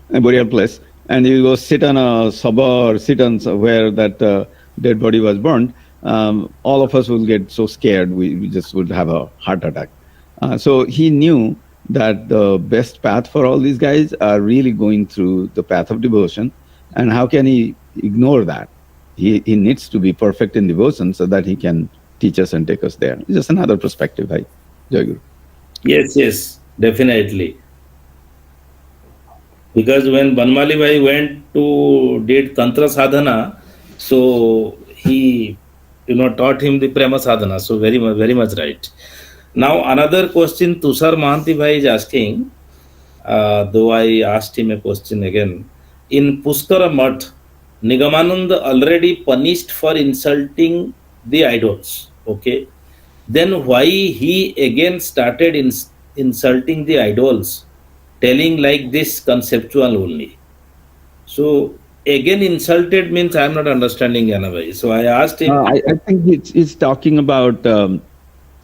a burial place, and you go sit on a sabha or sit on where that dead body was burned. All of us will get so scared, we just would have a heart attack. So he knew that the best path for all these guys are really going through the path of devotion. And how can he ignore that? He needs to be perfect in devotion so that he can teach us and take us there. It's just another perspective, right, Jayaguru? Yes, definitely. Because when Banmali Bhai did Tantra Sadhana, so he taught him the Prema Sadhana. So very much right. Now another question Tushar Mahanti Bhai is asking, though I asked him a question again. In Puskara Math, Nigamananda already punished for insulting the idols. Okay. Then why he again started insulting the idols, telling like this conceptual only? So again insulted means I am not understanding Yanabhai. So I asked him. I think it's talking about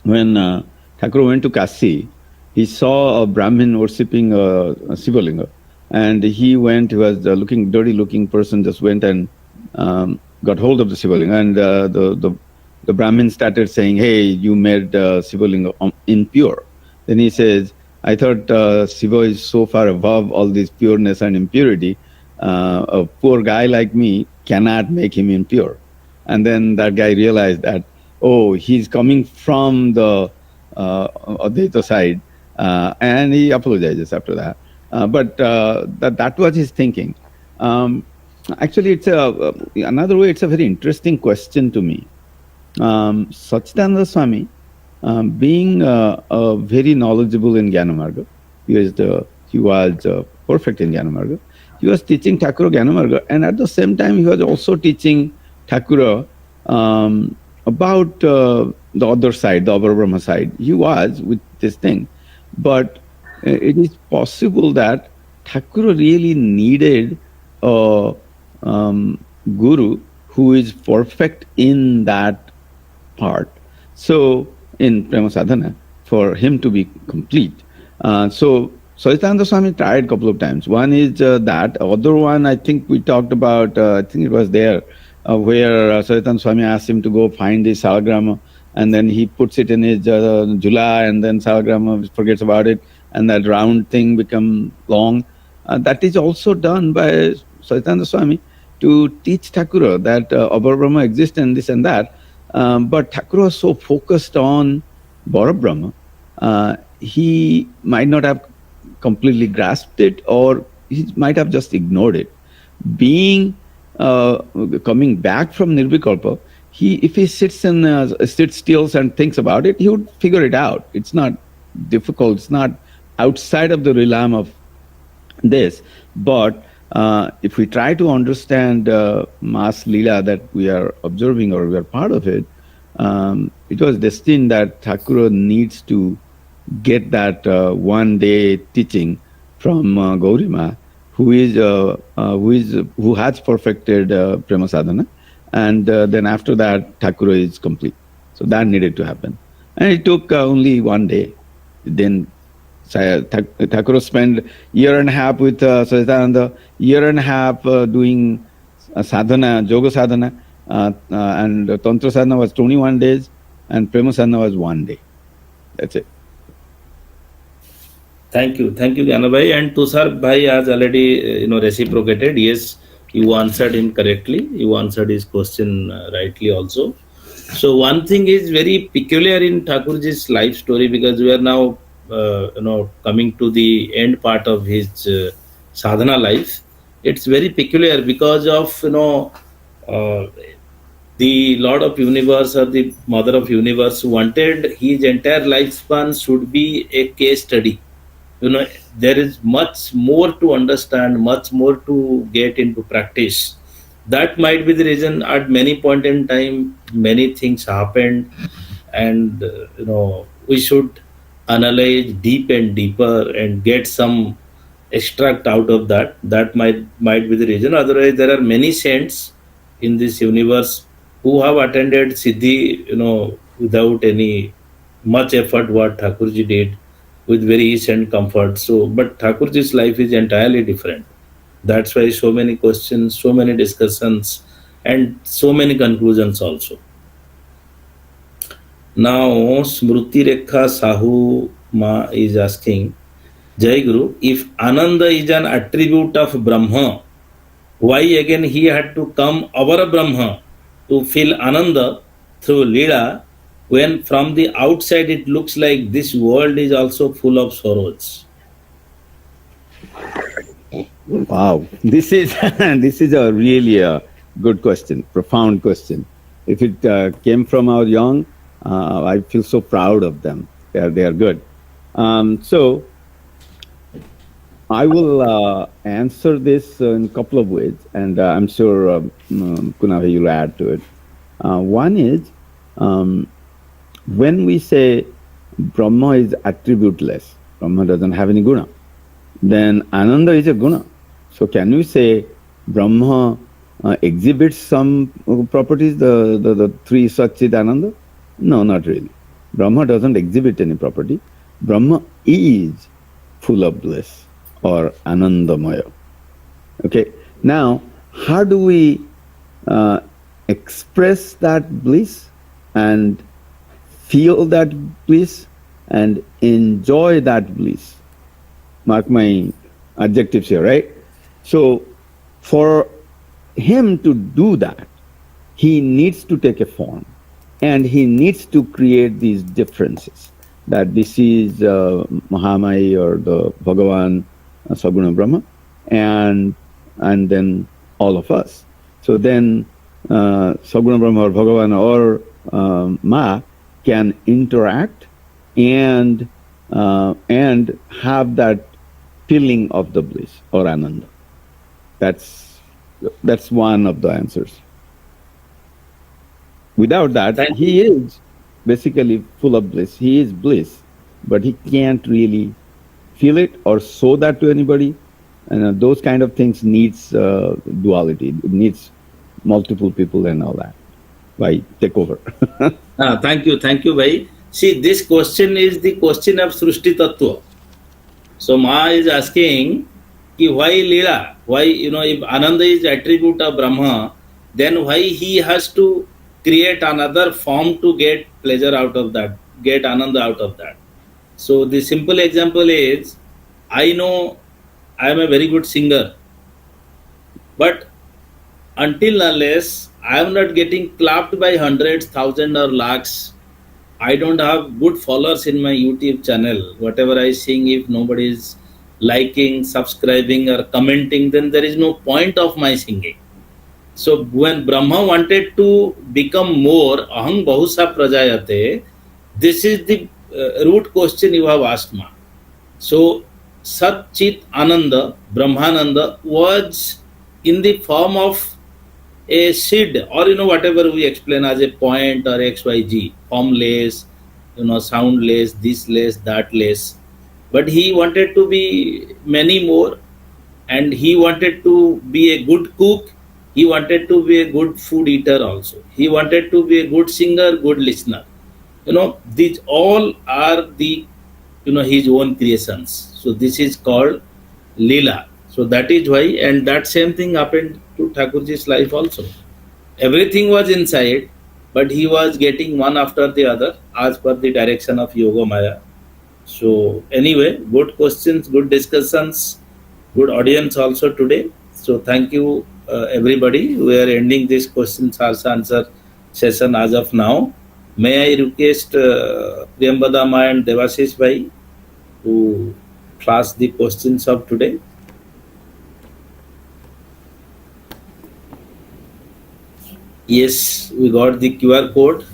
when Thakur went to Kasi, he saw a Brahmin worshipping a Sivalinga, and he was a dirty looking person, just went and got hold of the Sivalinga, and the Brahmin started saying, hey, you made Sivalinga impure. Then he says, I thought Siva is so far above all this pureness and impurity, a poor guy like me cannot make him impure. And then that guy realized that, oh, he's coming from the Advaita side, and he apologizes after that. But that was his thinking. Actually, it's another way. It's a very interesting question to me. Satchidananda Swami, being very knowledgeable in Jnanamarga, he was perfect in Jnanamarga. He was teaching Thakura Jnanamarga, and at the same time, he was also teaching Thakura about the other side, the Abra Brahma side. He was with this thing, but it is possible that Thakur really needed a guru who is perfect in that part. So in Prema Sadhana, for him to be complete. So Sachidananda Swami tried a couple of times. One is that. Other one, I think we talked about, I think it was there, where Sachidananda Swami asked him to go find the salagrama, and then he puts it in his jula, and then salagrama forgets about it, and that round thing become long. That is also done by Sachidananda Swami to teach Thakura that Abhar Brahma exists and this and that. But Thakur was so focused on Bara Brahma, he might not have completely grasped it, or he might have just ignored it. Being coming back from Nirvikalpa, if he sits still and thinks about it, he would figure it out. It's not difficult. It's not outside of the realm of this. But if we try to understand Maas Leela that we are observing or we are part of it, it was destined that Thakura needs to get that one day teaching from Gaurima, who has perfected Prema Sadhana, and then after that Thakura is complete. So that needed to happen, and it took only one day. Then Thakura spent year and a half with Sachidananda, year and a half doing sadhana, yoga sadhana, and Tantra sadhana was 21 days, and Prema sadhana was 1 day. That's it. Thank you, Gyana Bhai. And Tushar Bhai has already, reciprocated. Yes, you answered him correctly. You answered his question rightly also. So one thing is very peculiar in Thakurjee's life story, because we are now, coming to the end part of his sadhana life. It's very peculiar because of, the Lord of Universe or the Mother of Universe wanted his entire lifespan should be a case study. There is much more to understand, much more to get into practice. That might be the reason at many point in time, many things happened, and we should analyze deep and deeper and get some extract out of that. That might be the reason. Otherwise, there are many saints in this universe who have attended Siddhi, without any much effort what Thakurji did, with very ease and comfort. So, but Thakurji's life is entirely different. That's why so many questions, so many discussions, and so many conclusions also. Now, Smruti Rekha Sahu Ma is asking, Jayaguru, if Ananda is an attribute of Brahma, why again he had to come over Brahma to feel Ananda through Leela, when from the outside it looks like this world is also full of sorrows? Wow, this is a really good question, profound question. If it came from our young, I feel so proud of them. They are good. So I will answer this in a couple of ways, and I'm sure Kunavi will add to it. One is, when we say Brahma is attributeless, Brahma doesn't have any guna, then Ananda is a guna. So can we say Brahma exhibits some properties, the three Satchit Ananda? No, not really. Brahma doesn't exhibit any property. Brahma is full of bliss, or Anandamaya. Okay, now how do we express that bliss and feel that bliss and enjoy that bliss? Mark my adjectives here, right? So for him to do that, he needs to take a form, and he needs to create these differences, that this is Mahamai or the Bhagavan, Saguna Brahma, and then all of us. So then Saguna Brahma or Bhagavan or Ma can interact and have that feeling of the bliss or Ananda. That's one of the answers. Without that, he is basically full of bliss. He is bliss, but he can't really feel it or show that to anybody. And those kind of things needs duality. It needs multiple people and all that. Why take over? Thank you, bhai. See, this question is the question of Srushti Tattva. So Ma is asking, ki why Leela? Why, if Ananda is attribute of Brahma, then why he has to create another form to get pleasure out of that, get Ananda out of that? So the simple example is, I know I am a very good singer, but until unless I am not getting clapped by hundreds, thousands or lakhs, I don't have good followers in my YouTube channel. Whatever I sing, if nobody is liking, subscribing or commenting, then there is no point of my singing. So when Brahma wanted to become more, aham bahusa prajayate, this is the root question you have asked, Ma. So Sat Chit Ananda, Brahmananda was in the form of a seed, or whatever we explain as a point or XYZ, formless, soundless, this less, that less. But he wanted to be many more, and he wanted to be a good cook, he wanted to be a good food eater also. He wanted to be a good singer, good listener. These all are the his own creations. So this is called Leela. So that is why, and that same thing happened to Thakurjee's life also. Everything was inside, but he was getting one after the other as per the direction of Yoga Maya. So anyway, good questions, good discussions, good audience also today. So thank you everybody. We are ending this questions answer session as of now. May I request Priyambada and Devashish Bhai to class the questions of today. Yes, we got the QR code.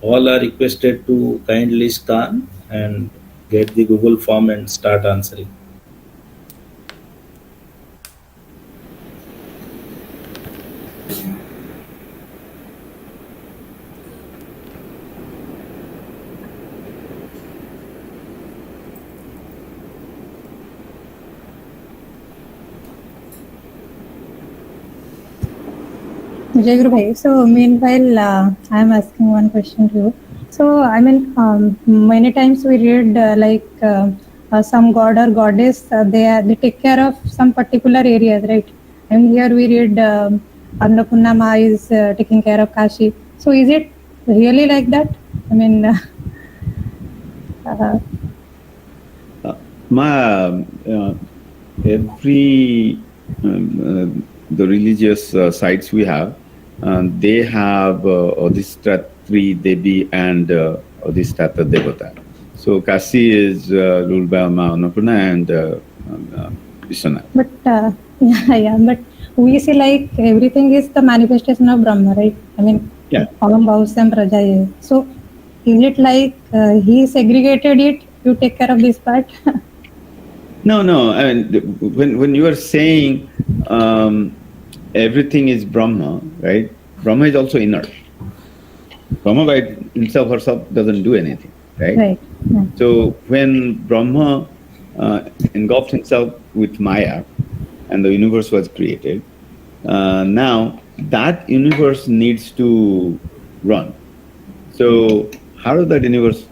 All are requested to kindly scan and get the Google form and start answering. Jayaguru Bhai, so meanwhile, I am asking one question to you. So, many times we read some god or goddess, they take care of some particular areas, right? And here we read Annapurna Ma is taking care of Kashi. So, is it really like that? Every the religious sites we have, they have Adhistatri Devi and Adhistata Devata. So Kashi is ruled by Ma Annapurna and Vishwanath. But but we see like everything is the manifestation of Brahma, right? Yeah. Aham Bahusam Prajayaya. So is it like he segregated it? You take care of this part? No. When you are saying everything is Brahma, right? Brahma is also inner. Brahma by himself herself doesn't do anything, right? Right. Yeah. So when Brahma engulfed himself with Maya and the universe was created, now that universe needs to run. So how does that universe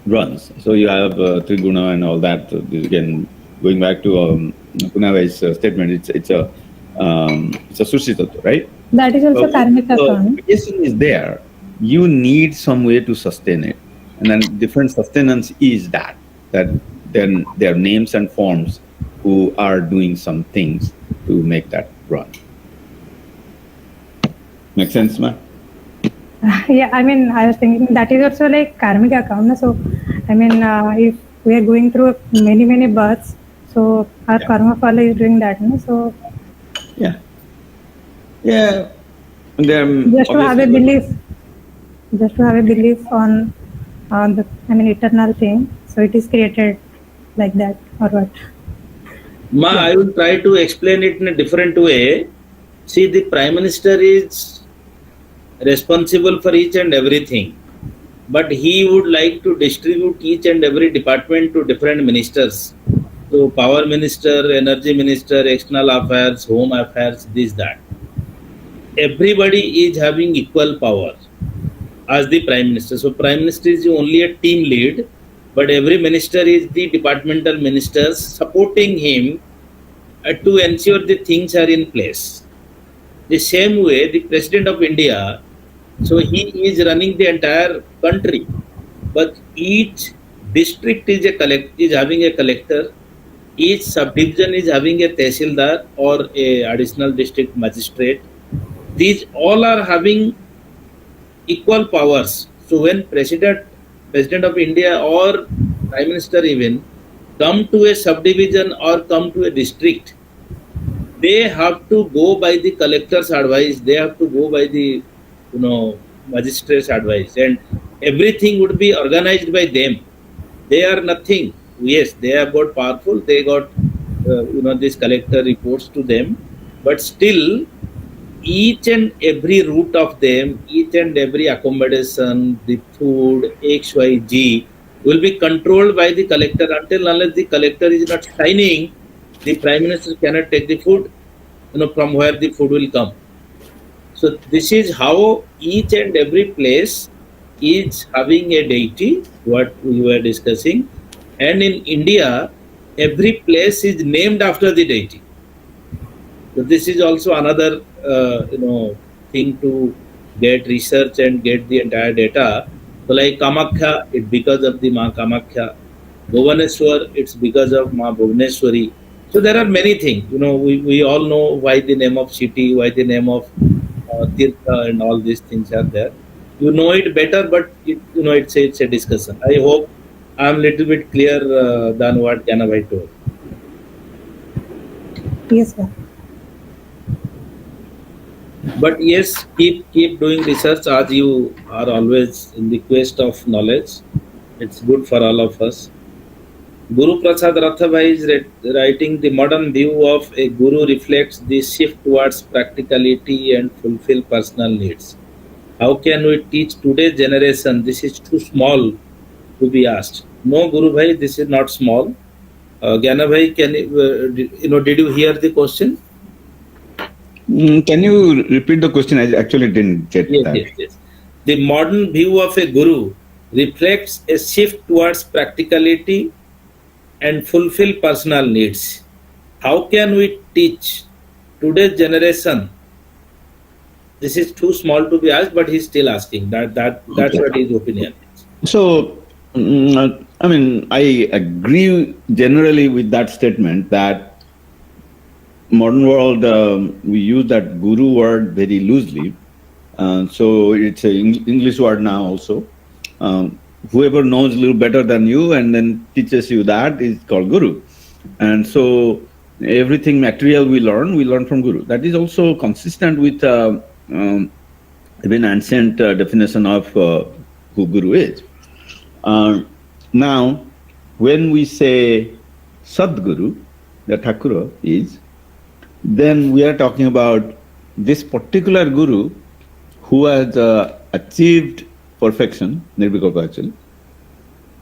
runs? So you have Triguna and all that. Again, going back to Punavai's statement, it's a Sushi Tattva, right? That is also Karmika The creation is there. You need some way to sustain it. And then different sustenance is that then there are names and forms who are doing some things to make that run. Make sense, ma? Yeah, I was thinking that is also like karmic account. So, if we are going through many births, so our karma phala is doing that. No? So, yeah. Just to have a belief on the eternal thing. So it is created like that, or what? Ma, I will try to explain it in a different way. See, the Prime Minister is responsible for each and everything. but he would like to distribute each and every department to different ministers. So power minister, energy minister, external affairs, home affairs, this, that. Everybody is having equal power as the prime minister. So prime minister is only a team lead, but every minister is the departmental ministers supporting him to ensure the things are in place. The same way, the president of India, so he is running the entire country, but each district is having a collector, each subdivision is having a tehsildar or a additional district magistrate. These all are having equal powers. So when president of India or prime minister even come to a subdivision or come to a district, they have to go by the collector's advice, they have to go by the magistrate's advice, and everything would be organized by them. They are nothing. Yes, they have got powerful, they got this collector reports to them, but still each and every route of them, each and every accommodation, the food, XYZ will be controlled by the collector. Until unless the collector is not signing, the prime minister cannot take the food, from where the food will come. So this is how each and every place is having a deity, what we were discussing. And in India, every place is named after the deity. So this is also another thing to get research and get the entire data. So like Kamakhya, it's because of the Ma Kamakhya. Bhubaneswar, it's because of Ma Bhubaneswari. So there are many things. We all know why the name of city, why the name of Tirtha and all these things are there. You know it better, but it's a discussion. I hope I am a little bit clear than what Janabai told. Yes, sir. But yes, keep doing research as you are always in the quest of knowledge. It's good for all of us. Guru Prasad Rathabhai is writing, the modern view of a guru reflects the shift towards practicality and fulfill personal needs. How can we teach today's generation? This is too small to be asked. No, Guru Bhai, this is not small. Gyana Bhai, did you hear the question? Can you repeat the question? I actually didn't get that. Yes. The modern view of a guru reflects a shift towards practicality and fulfill personal needs. How can we teach today's generation? This is too small to be asked, but he's still asking. That's what his opinion is. So, I agree generally with that statement that modern world, we use that guru word very loosely. So it's an English word now also. Whoever knows a little better than you and then teaches you that is called guru. And so everything material we learn from guru. That is also consistent with even ancient definition of who guru is. Now, when we say Sadguru, the Thakura is, then we are talking about this particular guru who has achieved perfection, Nirvikalpa actually,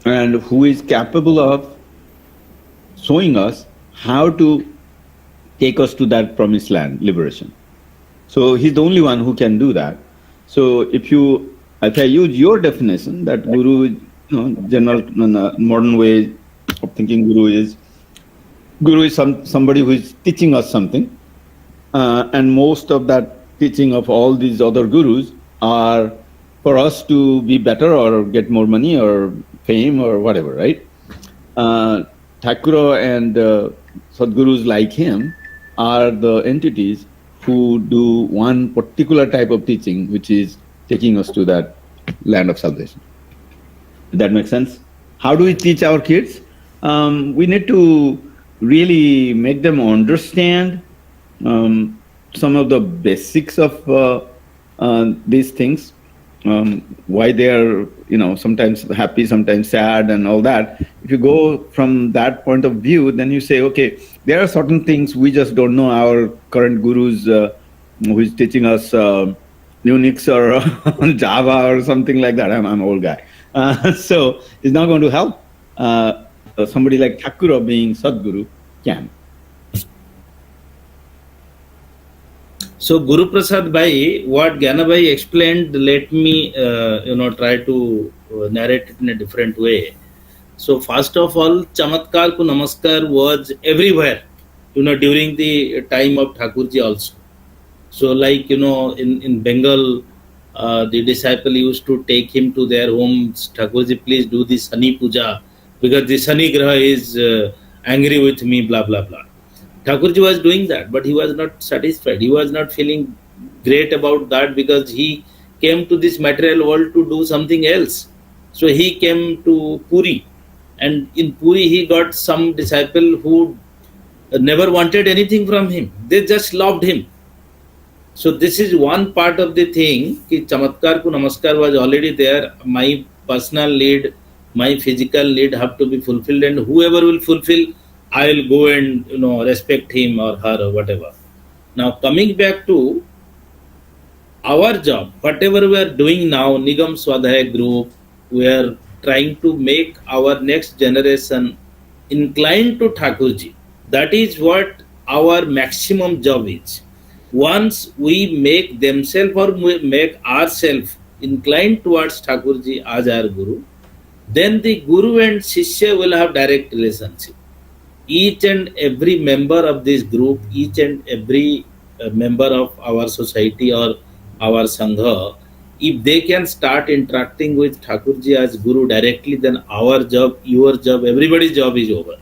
and who is capable of showing us how to take us to that promised land, liberation. So he's the only one who can do that. So if I use your definition, that guru, general modern way of thinking guru is somebody who is teaching us something, and most of that teaching of all these other gurus are for us to be better or get more money or fame or whatever, right? Thakura and Sadgurus like him are the entities who do one particular type of teaching, which is taking us to that land of salvation. Does that make sense? How do we teach our kids? We need to really make them understand some of the basics of these things, why they are, sometimes happy, sometimes sad and all that. If you go from that point of view, then you say, okay, there are certain things we just don't know. Our current gurus who is teaching us Unix or Java or something like that. I'm an old guy. So it's not going to help. Somebody like Thakura being Sadguru can. So Guru Prasad Bhai, what Gyana Bhai explained, let me try to narrate it in a different way. So first of all, Chamatkar Ku Namaskar was everywhere, during the time of Thakurjee also. So like, in Bengal, the disciple used to take him to their homes. Thakurjee, please do the Sani Puja because the Sani Graha is angry with me, blah, blah, blah. Thakurjee was doing that, but he was not satisfied. He was not feeling great about that because he came to this material world to do something else. So he came to Puri, and in Puri he got some disciple who never wanted anything from him. They just loved him. So this is one part of the thing. Ki Chamatkar Ku Namaskar was already there. My personal need, my physical need have to be fulfilled, and whoever will fulfill, I will go and respect him or her or whatever. Now coming back to our job, whatever we are doing now, Nigam Swadhyay group, we are trying to make our next generation inclined to Thakurjee. That is what our maximum job is. Once we make themselves or we make ourselves inclined towards Thakurjee as our Guru, then the Guru and Shishya will have direct relationship. Each and every member of this group, each and every member of our society or our Sangha, if they can start interacting with Thakurjee as Guru directly, then our job, your job, everybody's job is over.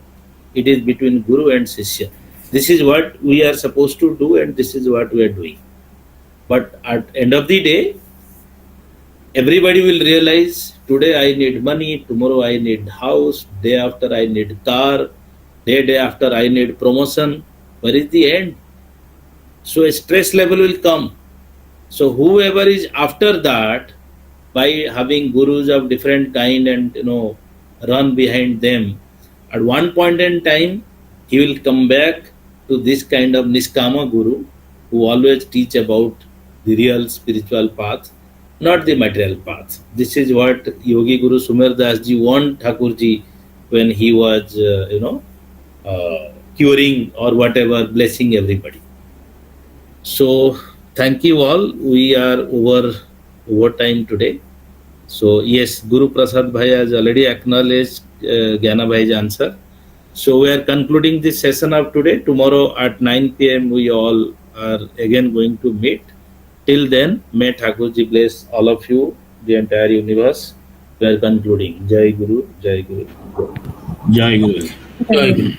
It is between Guru and Shishya. This is what we are supposed to do, and this is what we are doing. But at the end of the day, everybody will realize today I need money, tomorrow I need house, day after I need car, day after I need promotion. Where is the end? So a stress level will come. So whoever is after that, by having gurus of different kind and run behind them, at one point in time he will come back to this kind of Niskama Guru who always teach about the real spiritual path, not the material path. This is what Yogi Guru Sumer Das ji warned Thakurjee when he was curing or whatever, blessing everybody. So thank you all. We are over time today. So yes, Guru Prasad Bhai has already acknowledged Gyana Bhai's answer. So we are concluding this session of today. Tomorrow at 9 p.m. we all are again going to meet. Till then, may Thakurjee bless all of you, the entire universe. We are concluding. Jai Guru, Jai Guru. Jai Guru. Jai Guru.